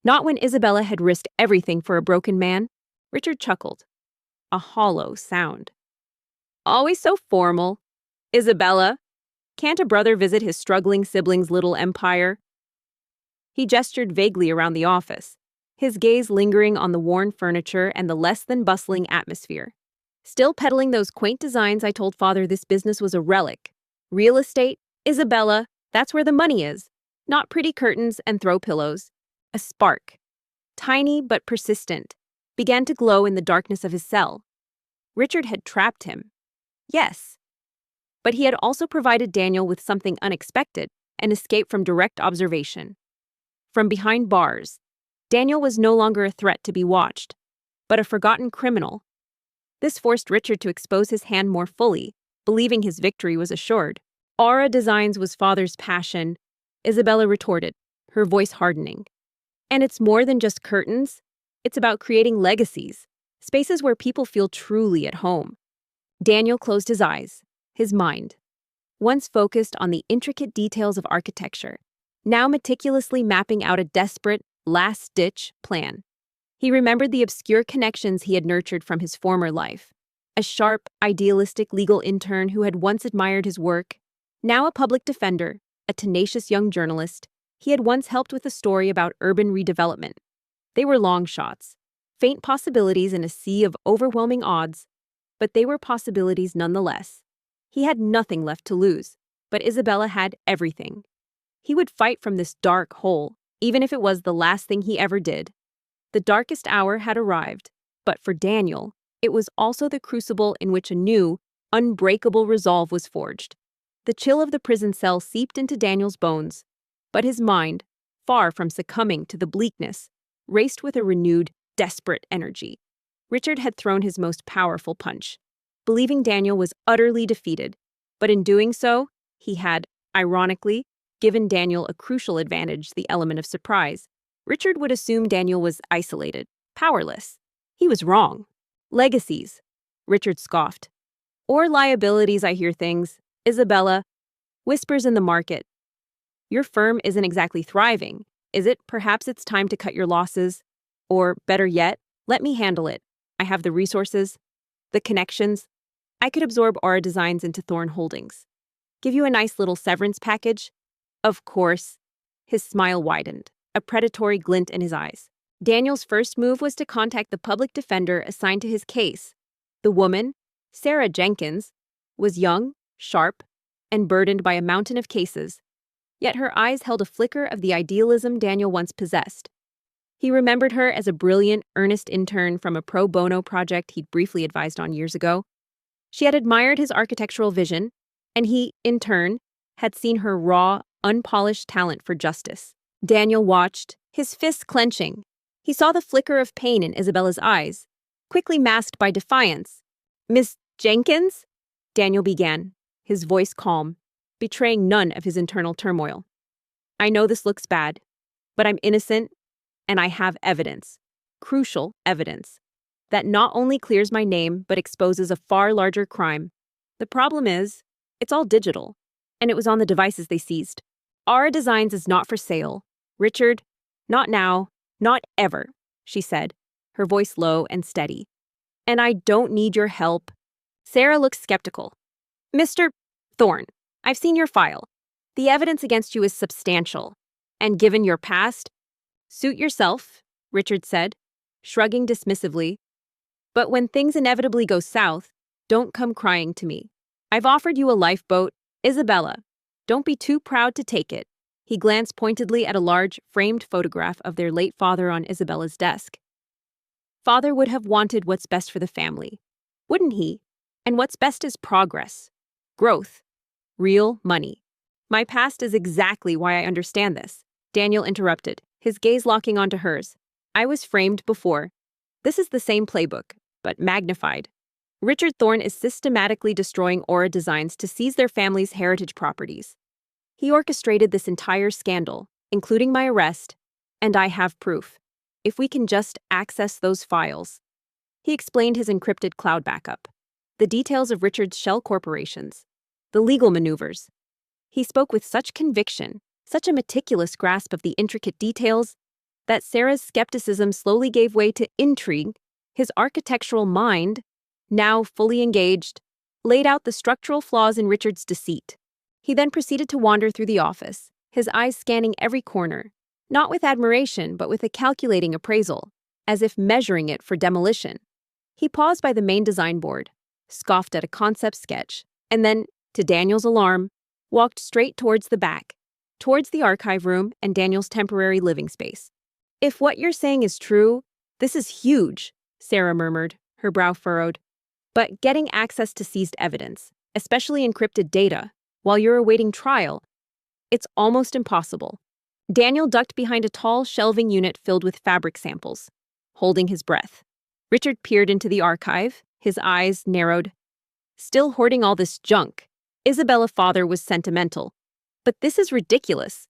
Not when Isabella had risked everything for a broken man. Richard chuckled. A hollow sound. Always so formal. Isabella, can't a brother visit his struggling sibling's little empire? He gestured vaguely around the office, his gaze lingering on the worn furniture and the less than bustling atmosphere. Still peddling those quaint designs I told Father this business was a relic. Real estate, Isabella, that's where the money is. Not pretty curtains and throw pillows. A spark, tiny but persistent, began to glow in the darkness of his cell. Richard had trapped him. Yes. But he had also provided Daniel with something unexpected, an escape from direct observation. From behind bars, Daniel was no longer a threat to be watched, but a forgotten criminal. This forced Richard to expose his hand more fully, believing his victory was assured. Aura Designs was Father's passion, Isabella retorted, her voice hardening. And it's more than just curtains. It's about creating legacies, spaces where people feel truly at home. Daniel closed his eyes, his mind, once focused on the intricate details of architecture, now meticulously mapping out a desperate, last-ditch plan. He remembered the obscure connections he had nurtured from his former life. A sharp, idealistic legal intern who had once admired his work, now a public defender, a tenacious young journalist, he had once helped with a story about urban redevelopment. They were long shots, faint possibilities in a sea of overwhelming odds, but they were possibilities nonetheless. He had nothing left to lose, but Isabella had everything. He would fight from this dark hole, even if it was the last thing he ever did. The darkest hour had arrived, but for Daniel, it was also the crucible in which a new, unbreakable resolve was forged. The chill of the prison cell seeped into Daniel's bones, but his mind, far from succumbing to the bleakness, raced with a renewed, desperate energy. Richard had thrown his most powerful punch, believing Daniel was utterly defeated, but in doing so, he had, ironically, given Daniel a crucial advantage, the element of surprise. Richard would assume Daniel was isolated, powerless. He was wrong. Legacies, Richard scoffed. Or liabilities, I hear things. Isabella, whispers in the market. Your firm isn't exactly thriving, is it? Perhaps it's time to cut your losses. Or, better yet, let me handle it. I have the resources, the connections. I could absorb Aura Designs into Thorn Holdings. Give you a nice little severance package? Of course. His smile widened, a predatory glint in his eyes. Daniel's first move was to contact the public defender assigned to his case. The woman, Sarah Jenkins, was young, sharp, and burdened by a mountain of cases, yet her eyes held a flicker of the idealism Daniel once possessed. He remembered her as a brilliant, earnest intern from a pro bono project he'd briefly advised on years ago. She had admired his architectural vision, and he, in turn, had seen her raw, unpolished talent for justice. Daniel watched, his fists clenching. He saw the flicker of pain in Isabella's eyes, quickly masked by defiance. "Miss Jenkins?" Daniel began, his voice calm, betraying none of his internal turmoil. "I know this looks bad, but I'm innocent, and I have evidence, crucial evidence, that not only clears my name but exposes a far larger crime. The problem is, it's all digital, and it was on the devices they seized. Aura Designs is not for sale. Richard, not now, not ever," she said, her voice low and steady. "And I don't need your help." Sarah looked skeptical. "Mr. Thorne, I've seen your file. The evidence against you is substantial. And given your past, suit yourself," Richard said, shrugging dismissively. "But when things inevitably go south, don't come crying to me. I've offered you a lifeboat. Isabella, don't be too proud to take it." He glanced pointedly at a large, framed photograph of their late father on Isabella's desk. "Father would have wanted what's best for the family, wouldn't he? And what's best is progress, growth, real money. My past is exactly why I understand this," Daniel interrupted, his gaze locking onto hers. "I was framed before. This is the same playbook, but magnified. Richard Thorne is systematically destroying Aura Designs to seize their family's heritage properties. He orchestrated this entire scandal, including my arrest, and I have proof. If we can just access those files." He explained his encrypted cloud backup, the details of Richard's shell corporations, the legal maneuvers. He spoke with such conviction, such a meticulous grasp of the intricate details, that Sarah's skepticism slowly gave way to intrigue. His architectural mind, now fully engaged, laid out the structural flaws in Richard's deceit. He then proceeded to wander through the office, his eyes scanning every corner, not with admiration but with a calculating appraisal, as if measuring it for demolition. He paused by the main design board, scoffed at a concept sketch, and then, to Daniel's alarm, walked straight towards the back, towards the archive room and Daniel's temporary living space. "If what you're saying is true, this is huge," Sarah murmured, her brow furrowed. "But getting access to seized evidence, especially encrypted data, while you're awaiting trial, it's almost impossible." Daniel ducked behind a tall shelving unit filled with fabric samples, holding his breath. Richard peered into the archive, his eyes narrowed. "Still hoarding all this junk. Isabella's father was sentimental. But this is ridiculous.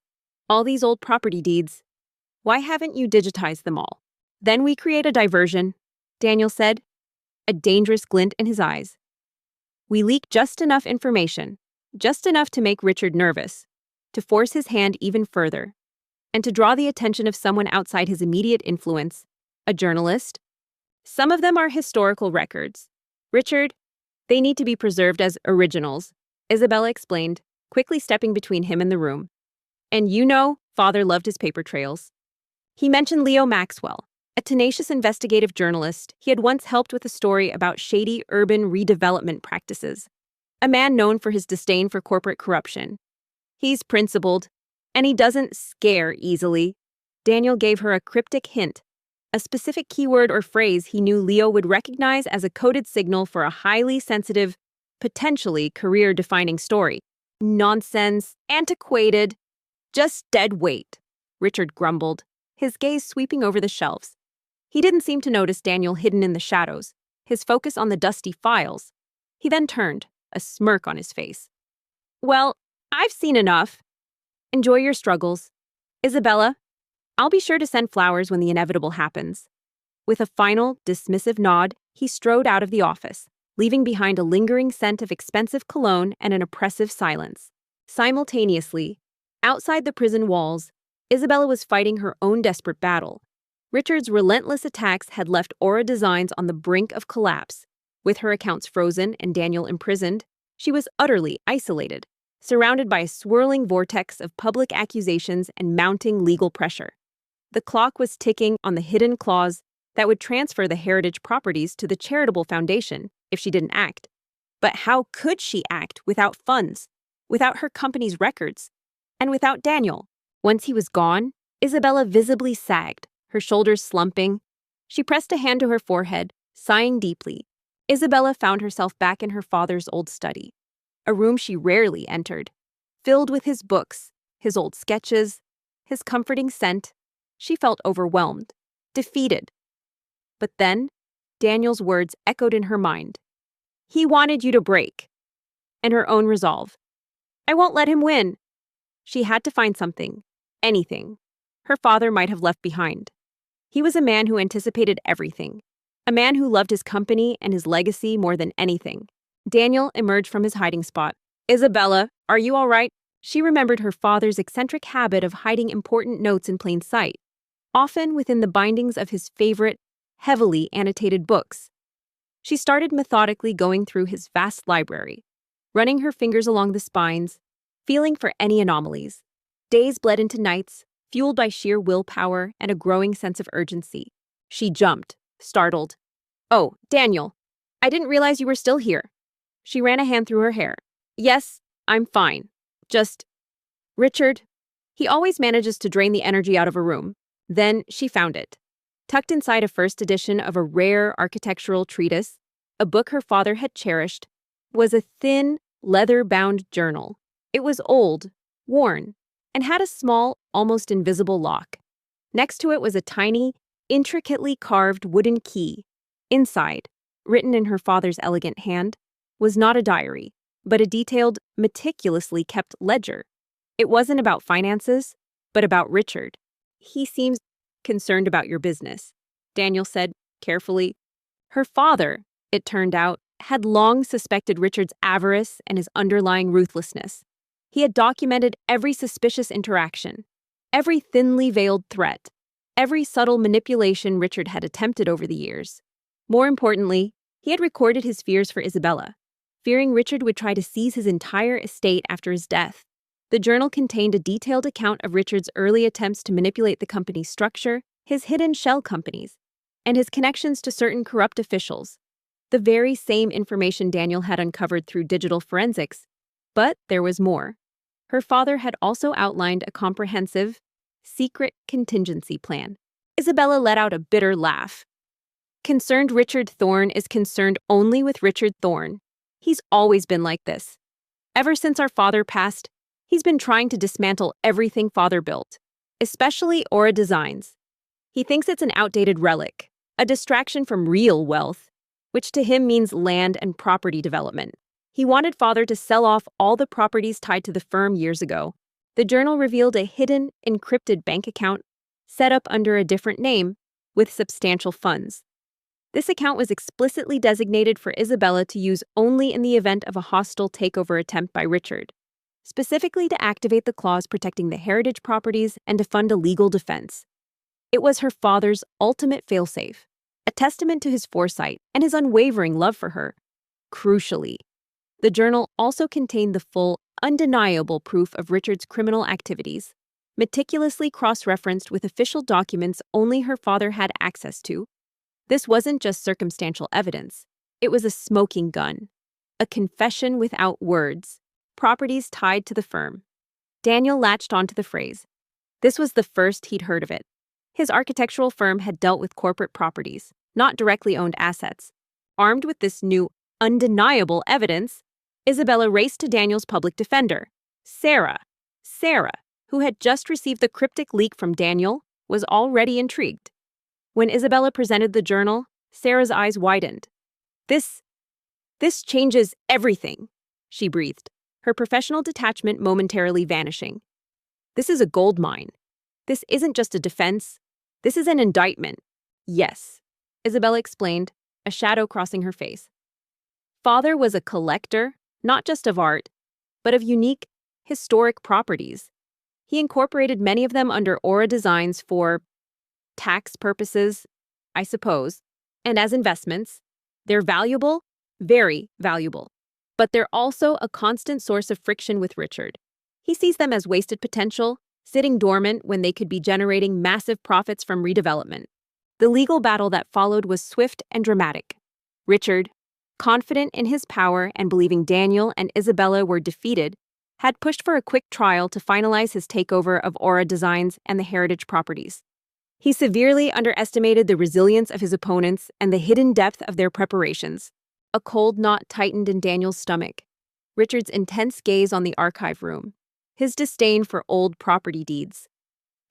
All these old property deeds. Why haven't you digitized them all?" "Then we create a diversion," Daniel said, a dangerous glint in his eyes. "We leak just enough information, just enough to make Richard nervous, to force his hand even further, and to draw the attention of someone outside his immediate influence, a journalist. Some of them are historical records. Richard, they need to be preserved as originals," Isabella explained, quickly stepping between him and the room. "And you know, father loved his paper trails." He mentioned Leo Maxwell, a tenacious investigative journalist he had once helped with a story about shady urban redevelopment practices, a man known for his disdain for corporate corruption. "He's principled, and he doesn't scare easily." Daniel gave her a cryptic hint, a specific keyword or phrase he knew Leo would recognize as a coded signal for a highly sensitive, potentially career-defining story. Nonsense, antiquated, just dead weight, Richard grumbled, his gaze sweeping over the shelves. He didn't seem to notice Daniel hidden in the shadows, his focus on the dusty files. He then turned, a smirk on his face. Well, I've seen enough. Enjoy your struggles. Isabella, I'll be sure to send flowers when the inevitable happens. With a final, dismissive nod, he strode out of the office, leaving behind a lingering scent of expensive cologne and an oppressive silence. Simultaneously, outside the prison walls, Isabella was fighting her own desperate battle. Richard's relentless attacks had left Aura Designs on the brink of collapse. With her accounts frozen and Daniel imprisoned, she was utterly isolated, surrounded by a swirling vortex of public accusations and mounting legal pressure. The clock was ticking on the hidden clause that would transfer the heritage properties to the charitable foundation if she didn't act. But how could she act without funds, without her company's records, and without Daniel? Once he was gone, Isabella visibly sagged, her shoulders slumping. She pressed a hand to her forehead, sighing deeply. Isabella found herself back in her father's old study, a room she rarely entered, filled with his books, his old sketches, his comforting scent. She felt overwhelmed, defeated. But then, Daniel's words echoed in her mind. He wanted you to break. And her own resolve. I won't let him win. She had to find something, anything, her father might have left behind. He was a man who anticipated everything, a man who loved his company and his legacy more than anything. Daniel emerged from his hiding spot. Isabella, are you all right? She remembered her father's eccentric habit of hiding important notes in plain sight, often within the bindings of his favorite, heavily annotated books. She started methodically going through his vast library, running her fingers along the spines, feeling for any anomalies. Days bled into nights, fueled by sheer willpower and a growing sense of urgency. She jumped, startled. Oh, Daniel, I didn't realize you were still here. She ran a hand through her hair. Yes, I'm fine. Just, Richard. He always manages to drain the energy out of a room. Then she found it. Tucked inside a first edition of a rare architectural treatise, a book her father had cherished, was a thin, leather-bound journal. It was old, worn, and had a small, almost invisible lock. Next to it was a tiny, intricately carved wooden key. Inside, written in her father's elegant hand, was not a diary, but a detailed, meticulously kept ledger. It wasn't about finances, but about Richard. He seems concerned about your business, Daniel said, carefully. Her father, it turned out, had long suspected Richard's avarice and his underlying ruthlessness. He had documented every suspicious interaction, every thinly veiled threat, every subtle manipulation Richard had attempted over the years. More importantly, he had recorded his fears for Isabella, fearing Richard would try to seize his entire estate after his death. The journal contained a detailed account of Richard's early attempts to manipulate the company's structure, his hidden shell companies, and his connections to certain corrupt officials. The very same information Daniel had uncovered through digital forensics. But there was more. Her father had also outlined a comprehensive, secret contingency plan. Isabella let out a bitter laugh. Concerned Richard Thorne is concerned only with Richard Thorne. He's always been like this. Ever since our father passed, he's been trying to dismantle everything father built, especially Aura Designs. He thinks it's an outdated relic, a distraction from real wealth, which to him means land and property development. He wanted father to sell off all the properties tied to the firm years ago. The journal revealed a hidden, encrypted bank account set up under a different name with substantial funds. This account was explicitly designated for Isabella to use only in the event of a hostile takeover attempt by Richard, specifically to activate the clause protecting the heritage properties and to fund a legal defense. It was her father's ultimate failsafe, a testament to his foresight and his unwavering love for her. Crucially, the journal also contained the full, undeniable proof of Richard's criminal activities, meticulously cross-referenced with official documents only her father had access to. This wasn't just circumstantial evidence. It was a smoking gun, a confession without words, properties tied to the firm. Daniel latched onto the phrase. This was the first he'd heard of it. His architectural firm had dealt with corporate properties, not directly owned assets. Armed with this new, undeniable evidence, Isabella raced to Daniel's public defender. Sarah, who had just received the cryptic leak from Daniel, was already intrigued. When Isabella presented the journal, Sarah's eyes widened. This changes everything, she breathed, her professional detachment momentarily vanishing. This is a gold mine. This isn't just a defense. This is an indictment. Yes, Isabella explained, a shadow crossing her face. Father was a collector, not just of art, but of unique, historic properties. He incorporated many of them under Aura Designs for tax purposes, I suppose, and as investments. They're valuable, very valuable. But they're also a constant source of friction with Richard. He sees them as wasted potential, sitting dormant when they could be generating massive profits from redevelopment. The legal battle that followed was swift and dramatic. Richard, confident in his power and believing Daniel and Isabella were defeated, had pushed for a quick trial to finalize his takeover of Aura Designs and the heritage properties. He severely underestimated the resilience of his opponents and the hidden depth of their preparations. A cold knot tightened in Daniel's stomach. Richard's intense gaze on the archive room. His disdain for old property deeds.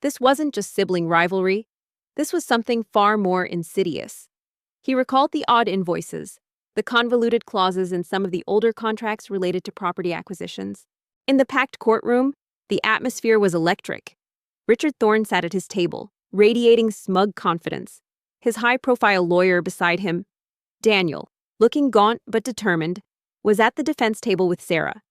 This wasn't just sibling rivalry. This was something far more insidious. He recalled the odd invoices, the convoluted clauses in some of the older contracts related to property acquisitions. In the packed courtroom, the atmosphere was electric. Richard Thorne sat at his table, radiating smug confidence. His high-profile lawyer beside him, Daniel, looking gaunt but determined, was at the defense table with Sarah.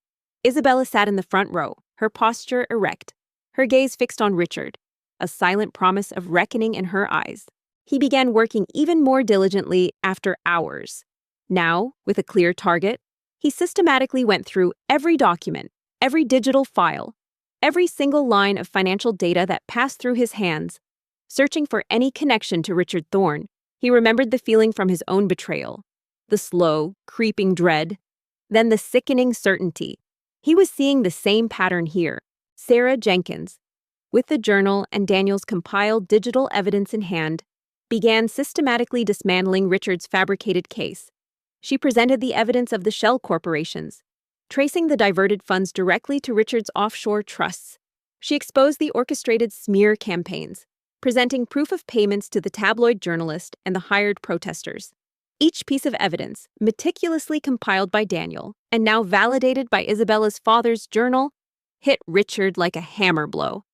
Isabella sat in the front row, her posture erect, her gaze fixed on Richard, a silent promise of reckoning in her eyes. He began working even more diligently after hours. Now, with a clear target, he systematically went through every document, every digital file, every single line of financial data that passed through his hands, searching for any connection to Richard Thorne. He remembered the feeling from his own betrayal, the slow, creeping dread, then the sickening certainty. He was seeing the same pattern here. Sarah Jenkins, with the journal and Daniel's compiled digital evidence in hand, began systematically dismantling Richard's fabricated case. She presented the evidence of the shell corporations, tracing the diverted funds directly to Richard's offshore trusts. She exposed the orchestrated smear campaigns, presenting proof of payments to the tabloid journalist and the hired protesters. Each piece of evidence, meticulously compiled by Daniel and now validated by Isabella's father's journal, hit Richard like a hammer blow.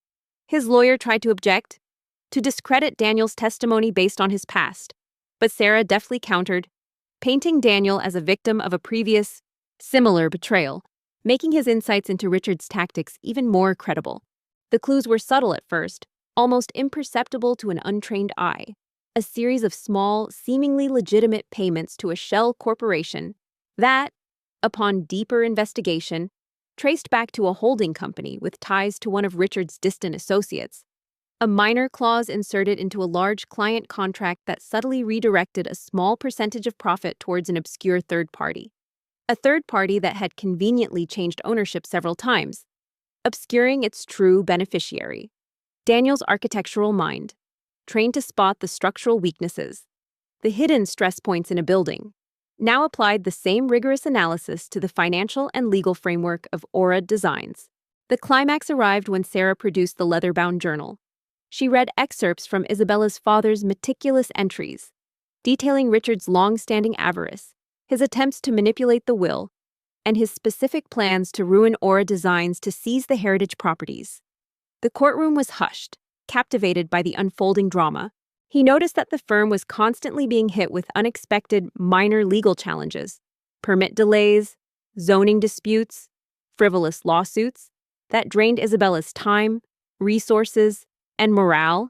His lawyer tried to object, to discredit Daniel's testimony based on his past, but Sarah deftly countered, painting Daniel as a victim of a previous, similar betrayal, making his insights into Richard's tactics even more credible. The clues were subtle at first, almost imperceptible to an untrained eye. A series of small, seemingly legitimate payments to a shell corporation that, upon deeper investigation, traced back to a holding company with ties to one of Richard's distant associates. A minor clause inserted into a large client contract that subtly redirected a small percentage of profit towards an obscure third party. A third party that had conveniently changed ownership several times, obscuring its true beneficiary. Daniel's architectural mind, trained to spot the structural weaknesses, the hidden stress points in a building, now applied the same rigorous analysis to the financial and legal framework of Aura Designs. The climax arrived when Sarah produced the leather-bound journal. She read excerpts from Isabella's father's meticulous entries, detailing Richard's long-standing avarice, his attempts to manipulate the will, and his specific plans to ruin Aura Designs to seize the heritage properties. The courtroom was hushed, captivated by the unfolding drama. He noticed that the firm was constantly being hit with unexpected minor legal challenges, permit delays, zoning disputes, frivolous lawsuits that drained Isabella's time, resources, and morale.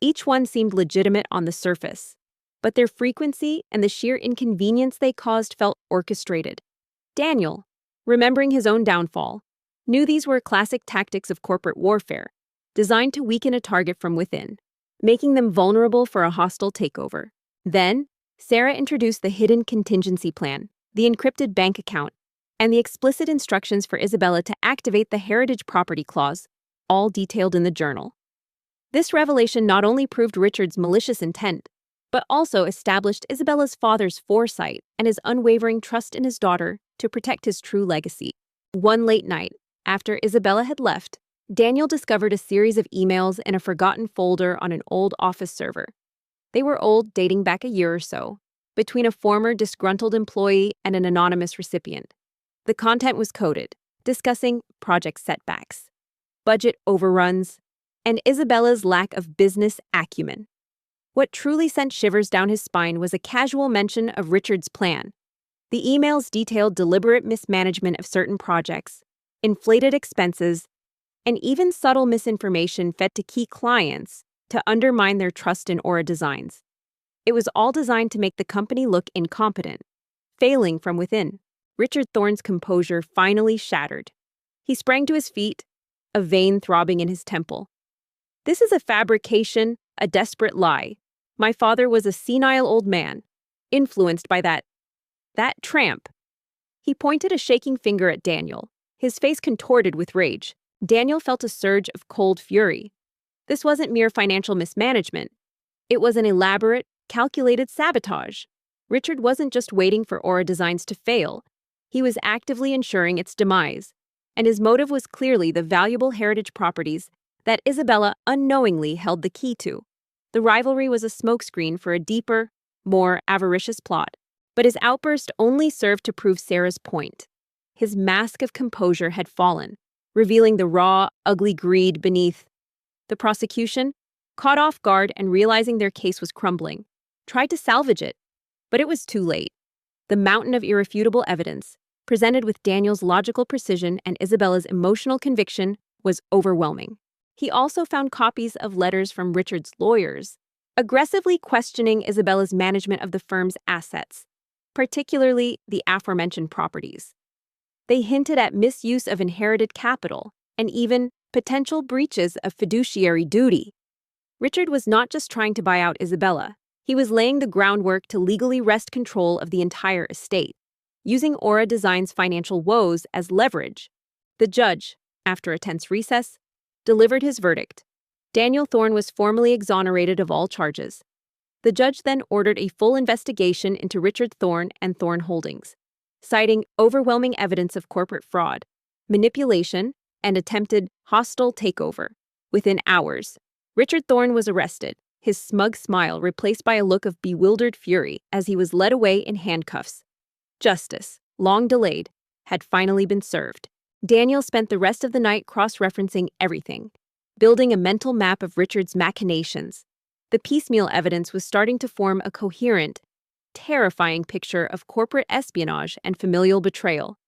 Each one seemed legitimate on the surface, but their frequency and the sheer inconvenience they caused felt orchestrated. Daniel, remembering his own downfall, knew these were classic tactics of corporate warfare, designed to weaken a target from within, making them vulnerable for a hostile takeover. Then, Sarah introduced the hidden contingency plan, the encrypted bank account, and the explicit instructions for Isabella to activate the heritage property clause, all detailed in the journal. This revelation not only proved Richard's malicious intent, but also established Isabella's father's foresight and his unwavering trust in his daughter to protect his true legacy. One late night, after Isabella had left, Daniel discovered a series of emails in a forgotten folder on an old office server. They were old, dating back a year or so, between a former disgruntled employee and an anonymous recipient. The content was coded, discussing project setbacks, budget overruns, and Isabella's lack of business acumen. What truly sent shivers down his spine was a casual mention of Richard's plan. The emails detailed deliberate mismanagement of certain projects, inflated expenses, and even subtle misinformation fed to key clients to undermine their trust in Aura Designs. It was all designed to make the company look incompetent, failing from within. Richard Thorne's composure finally shattered. He sprang to his feet, a vein throbbing in his temple. "This is a fabrication, a desperate lie. My father was a senile old man, influenced by that tramp." He pointed a shaking finger at Daniel, his face contorted with rage. Daniel felt a surge of cold fury. This wasn't mere financial mismanagement. It was an elaborate, calculated sabotage. Richard wasn't just waiting for Aura Designs to fail. He was actively ensuring its demise, and his motive was clearly the valuable heritage properties that Isabella unknowingly held the key to. The rivalry was a smokescreen for a deeper, more avaricious plot, but his outburst only served to prove Sarah's point. His mask of composure had fallen, revealing the raw, ugly greed beneath. The prosecution, caught off guard and realizing their case was crumbling, tried to salvage it, but it was too late. The mountain of irrefutable evidence, presented with Daniel's logical precision and Isabella's emotional conviction, was overwhelming. He also found copies of letters from Richard's lawyers, aggressively questioning Isabella's management of the firm's assets, particularly the aforementioned properties. They hinted at misuse of inherited capital and even potential breaches of fiduciary duty. Richard was not just trying to buy out Isabella. He was laying the groundwork to legally wrest control of the entire estate, using Aura Design's financial woes as leverage. The judge, after a tense recess, delivered his verdict. Daniel Thorne was formally exonerated of all charges. The judge then ordered a full investigation into Richard Thorne and Thorne Holdings, citing overwhelming evidence of corporate fraud, manipulation, and attempted hostile takeover. Within hours, Richard Thorne was arrested, his smug smile replaced by a look of bewildered fury as he was led away in handcuffs. Justice, long delayed, had finally been served. Daniel spent the rest of the night cross-referencing everything, building a mental map of Richard's machinations. The piecemeal evidence was starting to form a coherent, terrifying picture of corporate espionage and familial betrayal.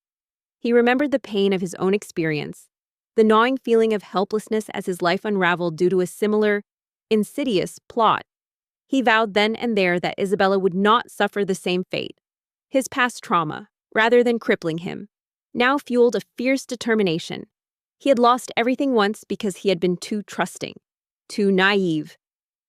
He remembered the pain of his own experience, the gnawing feeling of helplessness as his life unraveled due to a similar, insidious plot. He vowed then and there that Isabella would not suffer the same fate. His past trauma, rather than crippling him, now fueled a fierce determination. He had lost everything once because he had been too trusting, too naive.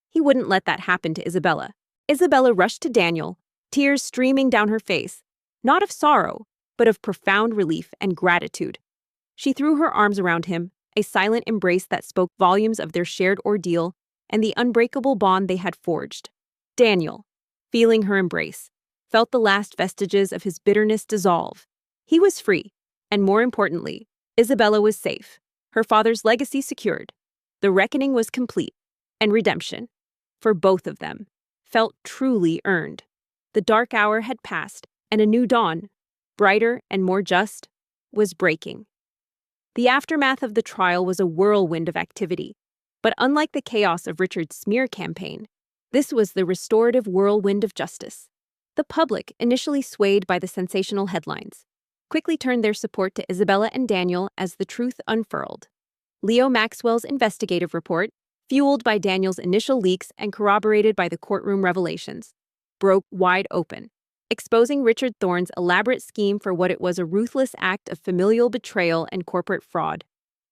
He wouldn't let that happen to Isabella. Isabella rushed to Daniel, tears streaming down her face, not of sorrow, but of profound relief and gratitude. She threw her arms around him, a silent embrace that spoke volumes of their shared ordeal and the unbreakable bond they had forged. Daniel, feeling her embrace, felt the last vestiges of his bitterness dissolve. He was free, and more importantly, Isabella was safe, her father's legacy secured. The reckoning was complete, and redemption, for both of them, felt truly earned. The dark hour had passed, and a new dawn, brighter and more just, was breaking. The aftermath of the trial was a whirlwind of activity, but unlike the chaos of Richard's smear campaign, this was the restorative whirlwind of justice. The public, initially swayed by the sensational headlines, quickly turned their support to Isabella and Daniel as the truth unfurled. Leo Maxwell's investigative report, fueled by Daniel's initial leaks and corroborated by the courtroom revelations, broke wide open, exposing Richard Thorne's elaborate scheme for what it was: a ruthless act of familial betrayal and corporate fraud.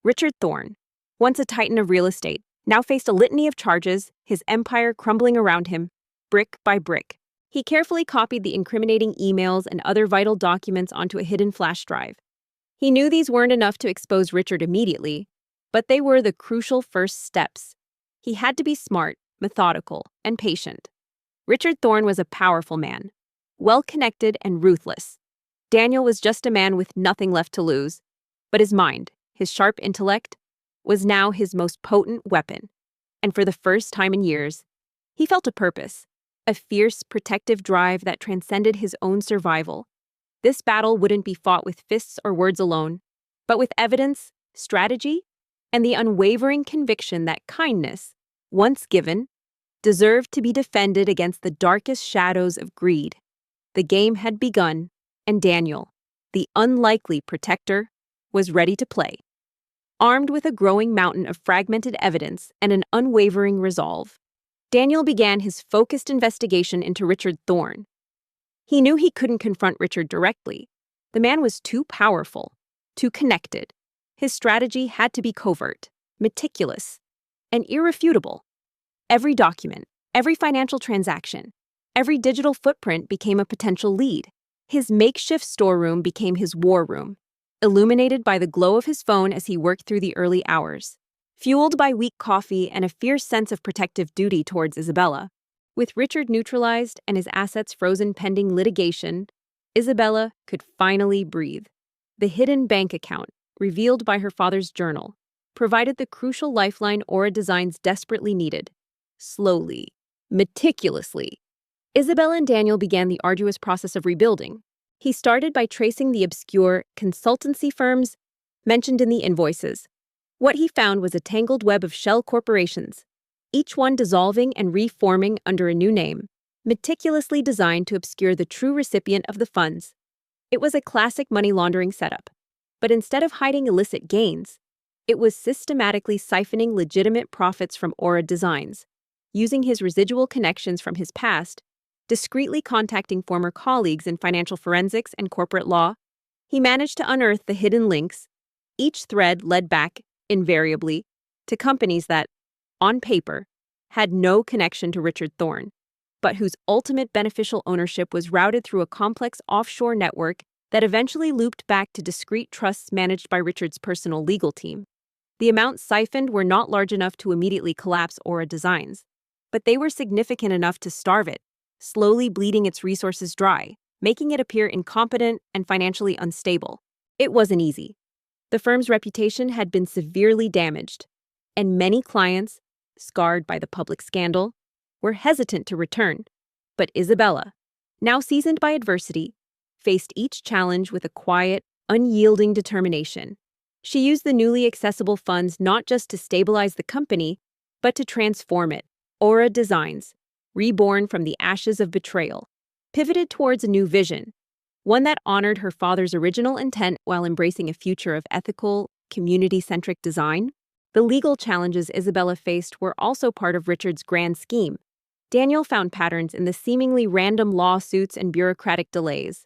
Richard Thorne, once a titan of real estate, now faced a litany of charges, his empire crumbling around him, brick by brick. He carefully copied the incriminating emails and other vital documents onto a hidden flash drive. He knew these weren't enough to expose Richard immediately, but they were the crucial first steps. He had to be smart, methodical, and patient. Richard Thorne was a powerful man, well-connected and ruthless. Daniel was just a man with nothing left to lose, but his mind, his sharp intellect, was now his most potent weapon. And for the first time in years, he felt a purpose, a fierce, protective drive that transcended his own survival. This battle wouldn't be fought with fists or words alone, but with evidence, strategy, and the unwavering conviction that kindness, once given, deserved to be defended against the darkest shadows of greed. The game had begun, and Daniel, the unlikely protector, was ready to play. Armed with a growing mountain of fragmented evidence and an unwavering resolve, Daniel began his focused investigation into Richard Thorne. He knew he couldn't confront Richard directly. The man was too powerful, too connected. His strategy had to be covert, meticulous, and irrefutable. Every document, every financial transaction, every digital footprint became a potential lead. His makeshift storeroom became his war room, illuminated by the glow of his phone as he worked through the early hours, fueled by weak coffee and a fierce sense of protective duty towards Isabella. With Richard neutralized and his assets frozen pending litigation, Isabella could finally breathe. The hidden bank account, revealed by her father's journal, provided the crucial lifeline Aura Designs desperately needed. Slowly, meticulously, Isabella and Daniel began the arduous process of rebuilding. He started by tracing the obscure consultancy firms mentioned in the invoices. What he found was a tangled web of shell corporations, each one dissolving and reforming under a new name, meticulously designed to obscure the true recipient of the funds. It was a classic money laundering setup, but instead of hiding illicit gains, it was systematically siphoning legitimate profits from Aura Designs, using his residual connections from his past, discreetly contacting former colleagues in financial forensics and corporate law. He managed to unearth the hidden links. Each thread led back, invariably, to companies that, on paper, had no connection to Richard Thorne, but whose ultimate beneficial ownership was routed through a complex offshore network that eventually looped back to discrete trusts managed by Richard's personal legal team. The amounts siphoned were not large enough to immediately collapse Aura Designs, but they were significant enough to starve it, slowly bleeding its resources dry, making it appear incompetent and financially unstable. It wasn't easy. The firm's reputation had been severely damaged, and many clients, scarred by the public scandal, were hesitant to return. But Isabella, now seasoned by adversity, faced each challenge with a quiet, unyielding determination. She used the newly accessible funds not just to stabilize the company, but to transform it. Aura Designs, reborn from the ashes of betrayal, pivoted towards a new vision, one that honored her father's original intent while embracing a future of ethical, community-centric design. The legal challenges Isabella faced were also part of Richard's grand scheme. Daniel found patterns in the seemingly random lawsuits and bureaucratic delays.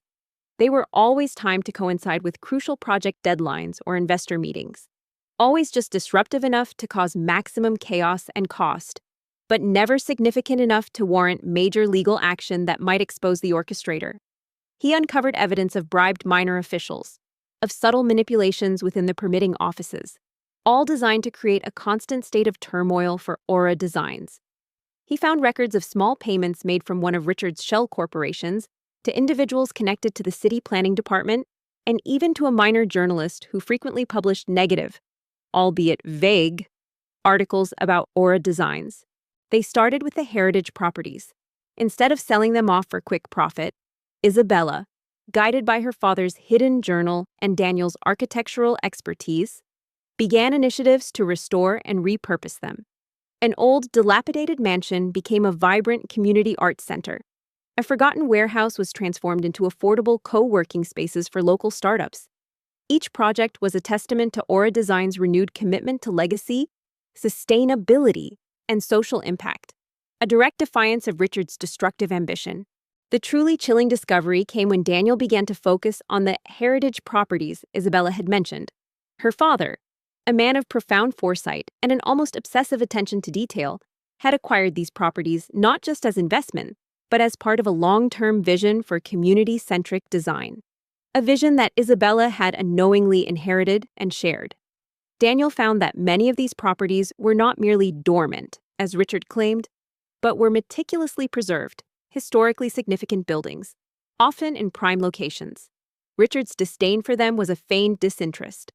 They were always timed to coincide with crucial project deadlines or investor meetings, always just disruptive enough to cause maximum chaos and cost, but never significant enough to warrant major legal action that might expose the orchestrator. He uncovered evidence of bribed minor officials, of subtle manipulations within the permitting offices, all designed to create a constant state of turmoil for Aura Designs. He found records of small payments made from one of Richard's shell corporations to individuals connected to the city planning department, and even to a minor journalist who frequently published negative, albeit vague, articles about Aura Designs. They started with the heritage properties. Instead of selling them off for quick profit, Isabella, guided by her father's hidden journal and Daniel's architectural expertise, began initiatives to restore and repurpose them. An old, dilapidated mansion became a vibrant community arts center. A forgotten warehouse was transformed into affordable co-working spaces for local startups. Each project was a testament to Aura Design's renewed commitment to legacy, sustainability, and social impact, a direct defiance of Richard's destructive ambition. The truly chilling discovery came when Daniel began to focus on the heritage properties Isabella had mentioned. Her father, a man of profound foresight and an almost obsessive attention to detail, had acquired these properties not just as investment, but as part of a long-term vision for community-centric design. A vision that Isabella had unknowingly inherited and shared. Daniel found that many of these properties were not merely dormant, as Richard claimed, but were meticulously preserved, historically significant buildings, often in prime locations. Richard's disdain for them was a feigned disinterest,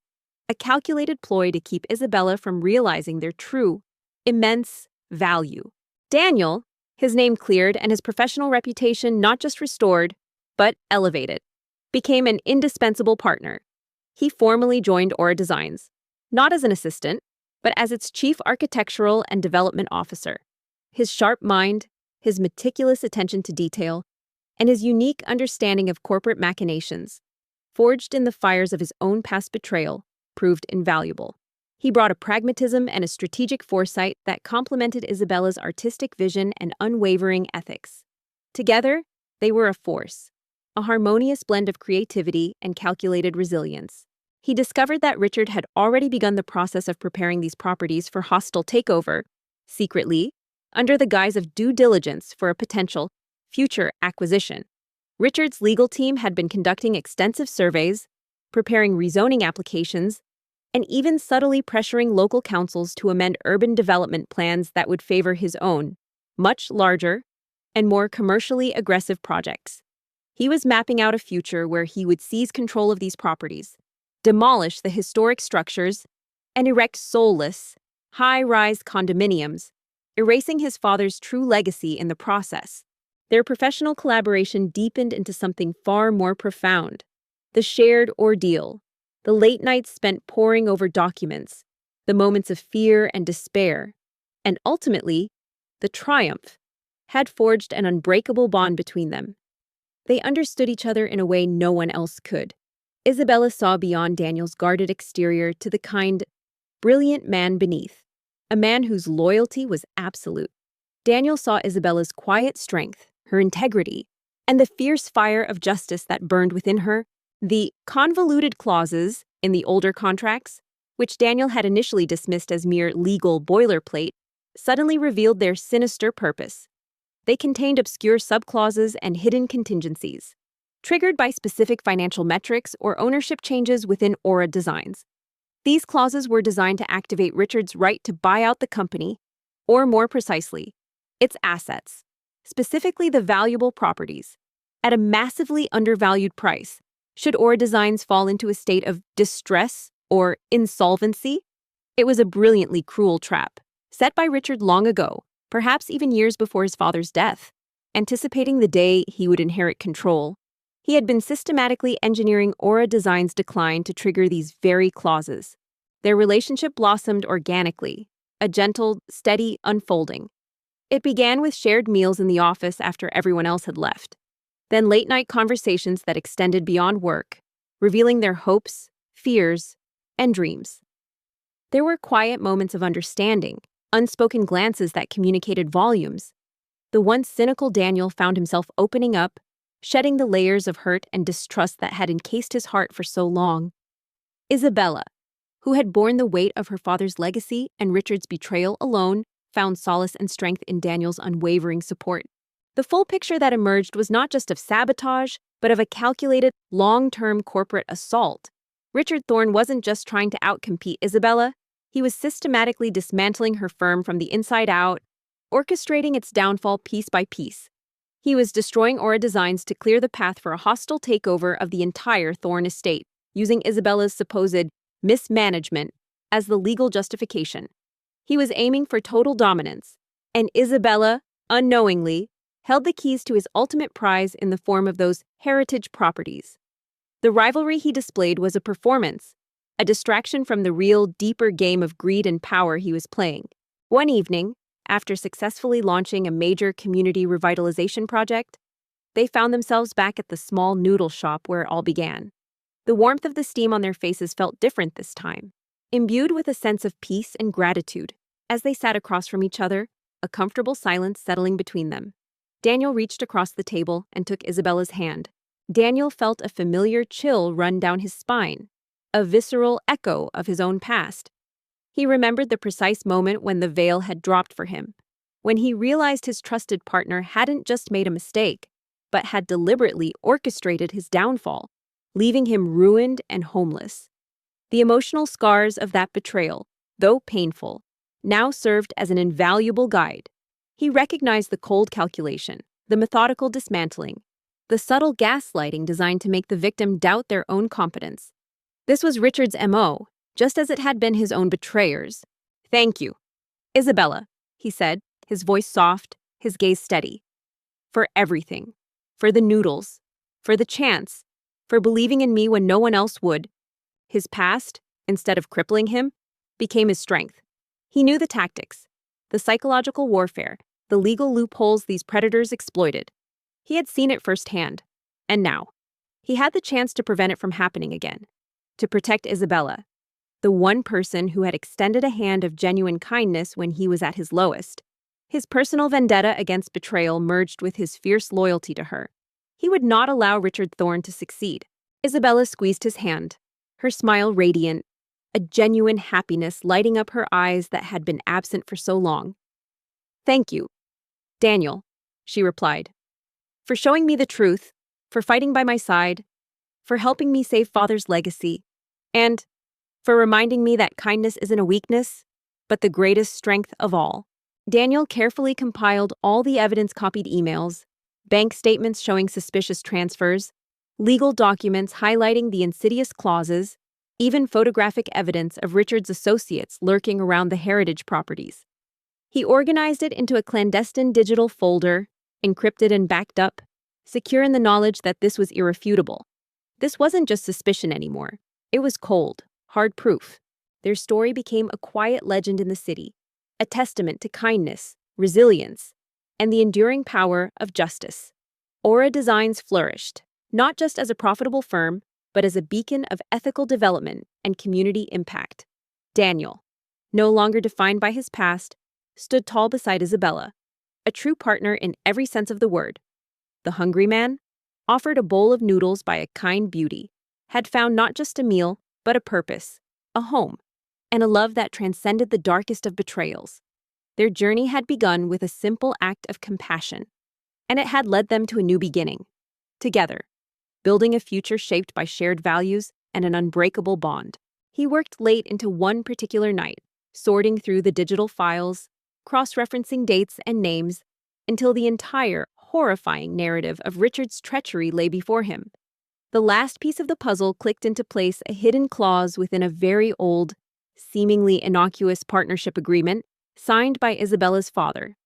a calculated ploy to keep Isabella from realizing their true, immense value. Daniel, his name cleared and his professional reputation not just restored, but elevated, became an indispensable partner. He formally joined Aura Designs, not as an assistant, but as its chief architectural and development officer. His sharp mind, his meticulous attention to detail, and his unique understanding of corporate machinations, forged in the fires of his own past betrayal, proved invaluable. He brought a pragmatism and a strategic foresight that complemented Isabella's artistic vision and unwavering ethics. Together, they were a force, a harmonious blend of creativity and calculated resilience. He discovered that Richard had already begun the process of preparing these properties for hostile takeover, secretly, under the guise of due diligence for a potential future acquisition. Richard's legal team had been conducting extensive surveys, preparing rezoning applications, and even subtly pressuring local councils to amend urban development plans that would favor his own, much larger, and more commercially aggressive projects. He was mapping out a future where he would seize control of these properties, demolish the historic structures, and erect soulless, high-rise condominiums, erasing his father's true legacy in the process. Their professional collaboration deepened into something far more profound: the shared ordeal, the late nights spent poring over documents, the moments of fear and despair, and ultimately, the triumph, had forged an unbreakable bond between them. They understood each other in a way no one else could. Isabella saw beyond Daniel's guarded exterior to the kind, brilliant man beneath, a man whose loyalty was absolute. Daniel saw Isabella's quiet strength, her integrity, and the fierce fire of justice that burned within her. The convoluted clauses in the older contracts, which Daniel had initially dismissed as mere legal boilerplate, suddenly revealed their sinister purpose. They contained obscure subclauses and hidden contingencies, triggered by specific financial metrics or ownership changes within Aura Designs. These clauses were designed to activate Richard's right to buy out the company, or more precisely, its assets, specifically the valuable properties, at a massively undervalued price, should Aura Designs fall into a state of distress or insolvency. It was a brilliantly cruel trap, set by Richard long ago, perhaps even years before his father's death. Anticipating the day he would inherit control, he had been systematically engineering Aura Designs' decline to trigger these very clauses. Their relationship blossomed organically, a gentle, steady unfolding. It began with shared meals in the office after everyone else had left, then late-night conversations that extended beyond work, revealing their hopes, fears, and dreams. There were quiet moments of understanding, unspoken glances that communicated volumes. The once cynical Daniel found himself opening up, shedding the layers of hurt and distrust that had encased his heart for so long. Isabella, who had borne the weight of her father's legacy and Richard's betrayal alone, found solace and strength in Daniel's unwavering support. The full picture that emerged was not just of sabotage, but of a calculated, long-term corporate assault. Richard Thorne wasn't just trying to outcompete Isabella, he was systematically dismantling her firm from the inside out, orchestrating its downfall piece by piece. He was destroying Aura Designs to clear the path for a hostile takeover of the entire Thorne estate, using Isabella's supposed mismanagement as the legal justification. He was aiming for total dominance, and Isabella, unknowingly, held the keys to his ultimate prize in the form of those heritage properties. The rivalry he displayed was a performance, a distraction from the real, deeper game of greed and power he was playing. One evening, after successfully launching a major community revitalization project, they found themselves back at the small noodle shop where it all began. The warmth of the steam on their faces felt different this time, imbued with a sense of peace and gratitude. As they sat across from each other, a comfortable silence settling between them. Daniel reached across the table and took Isabella's hand. Daniel felt a familiar chill run down his spine, a visceral echo of his own past. He remembered the precise moment when the veil had dropped for him, when he realized his trusted partner hadn't just made a mistake, but had deliberately orchestrated his downfall, leaving him ruined and homeless. The emotional scars of that betrayal, though painful, now served as an invaluable guide. He recognized the cold calculation, the methodical dismantling, the subtle gaslighting designed to make the victim doubt their own competence. This was Richard's MO, just as it had been his own betrayers. "Thank you, Isabella," he said, his voice soft, his gaze steady. "For everything. For the noodles. For the chance. For believing in me when no one else would." His past, instead of crippling him, became his strength. He knew the tactics, the psychological warfare, the legal loopholes these predators exploited. He had seen it firsthand. And now, he had the chance to prevent it from happening again. To protect Isabella, the one person who had extended a hand of genuine kindness when he was at his lowest. His personal vendetta against betrayal merged with his fierce loyalty to her. He would not allow Richard Thorne to succeed. Isabella squeezed his hand, her smile radiant, a genuine happiness lighting up her eyes that had been absent for so long. "Thank you, Daniel," she replied, "for showing me the truth, for fighting by my side, for helping me save Father's legacy, and for reminding me that kindness isn't a weakness, but the greatest strength of all." Daniel carefully compiled all the evidence-copied emails, bank statements showing suspicious transfers, legal documents highlighting the insidious clauses, even photographic evidence of Richard's associates lurking around the heritage properties. He organized it into a clandestine digital folder, encrypted and backed up, secure in the knowledge that this was irrefutable. This wasn't just suspicion anymore. It was cold, hard proof. Their story became a quiet legend in the city, a testament to kindness, resilience, and the enduring power of justice. Aura Designs flourished, not just as a profitable firm, but as a beacon of ethical development and community impact. Daniel, no longer defined by his past, stood tall beside Isabella, a true partner in every sense of the word. The hungry man, offered a bowl of noodles by a kind beauty, had found not just a meal, but a purpose, a home, and a love that transcended the darkest of betrayals. Their journey had begun with a simple act of compassion, and it had led them to a new beginning, together, building a future shaped by shared values and an unbreakable bond. He worked late into one particular night, sorting through the digital files, cross-referencing dates and names, until the entire, horrifying narrative of Richard's treachery lay before him. The last piece of the puzzle clicked into place, a hidden clause within a very old, seemingly innocuous partnership agreement signed by Isabella's father.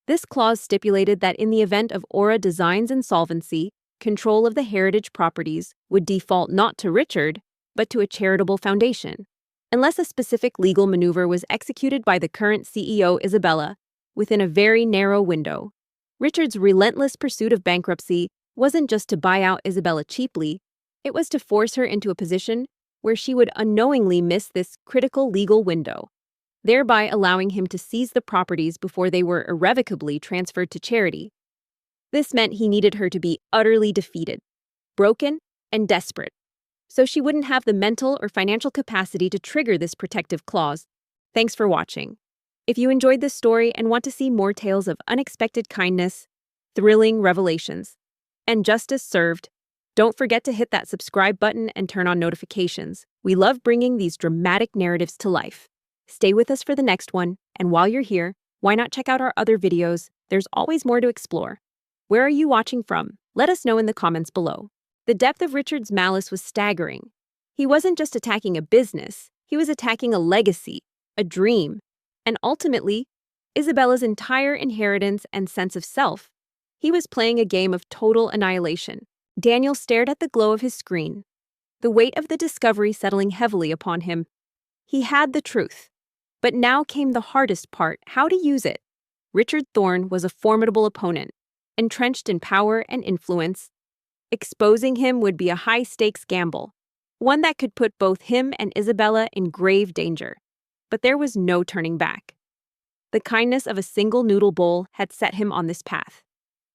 This clause stipulated that in the event of Aura Designs' insolvency, control of the heritage properties would default not to Richard, but to a charitable foundation, unless a specific legal maneuver was executed by the current CEO, Isabella, within a very narrow window. Richard's relentless pursuit of bankruptcy wasn't just to buy out Isabella cheaply, it was to force her into a position where she would unknowingly miss this critical legal window, thereby allowing him to seize the properties before they were irrevocably transferred to charity. This meant he needed her to be utterly defeated, broken, and desperate, so she wouldn't have the mental or financial capacity to trigger this protective clause. Thanks for watching. If you enjoyed this story and want to see more tales of unexpected kindness, thrilling revelations, and justice served, don't forget to hit that subscribe button and turn on notifications. We love bringing these dramatic narratives to life. Stay with us for the next one, and while you're here, why not check out our other videos? There's always more to explore. Where are you watching from? Let us know in the comments below. The depth of Richard's malice was staggering. He wasn't just attacking a business, he was attacking a legacy, a dream, and ultimately, Isabella's entire inheritance and sense of self. He was playing a game of total annihilation. Daniel stared at the glow of his screen, the weight of the discovery settling heavily upon him. He had the truth. But now came the hardest part: how to use it. Richard Thorne was a formidable opponent, entrenched in power and influence. Exposing him would be a high-stakes gamble, one that could put both him and Isabella in grave danger. But there was no turning back. The kindness of a single noodle bowl had set him on this path.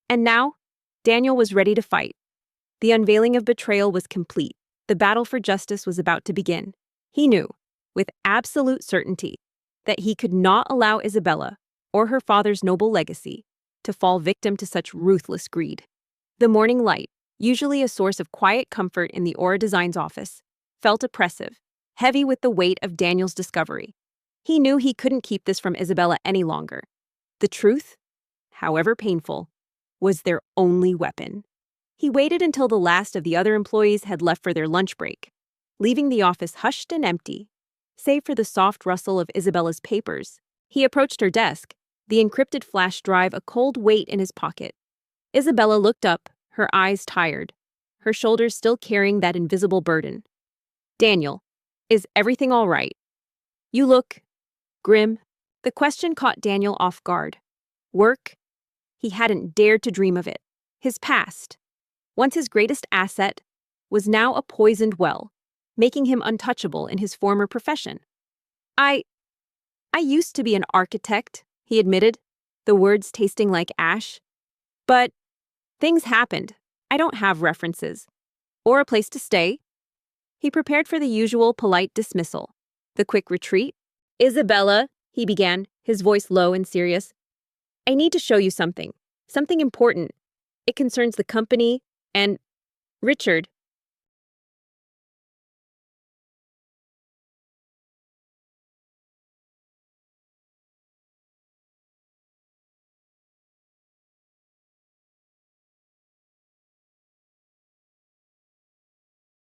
And now, Daniel was ready to fight. The unveiling of betrayal was complete. The battle for justice was about to begin. He knew, with absolute certainty, that he could not allow Isabella, or her father's noble legacy, to fall victim to such ruthless greed. The morning light, usually a source of quiet comfort in the Aura Designs office, felt oppressive, heavy with the weight of Daniel's discovery. He knew he couldn't keep this from Isabella any longer. The truth, however painful, was their only weapon. He waited until the last of the other employees had left for their lunch break, leaving the office hushed and empty, save for the soft rustle of Isabella's papers. He approached her desk, the encrypted flash drive a cold weight in his pocket. Isabella looked up, her eyes tired, her shoulders still carrying that invisible burden. "Daniel, is everything all right? You look grim." The question caught Daniel off guard. Work? He hadn't dared to dream of it. His past, once his greatest asset, was now a poisoned well, making him untouchable in his former profession. I used to be an architect," he admitted, the words tasting like ash. "But things happened. I don't have references. Or a place to stay." He prepared for the usual polite dismissal. The quick retreat. "Isabella," he began, his voice low and serious, "I need to show you something. Something important. It concerns the company and Richard."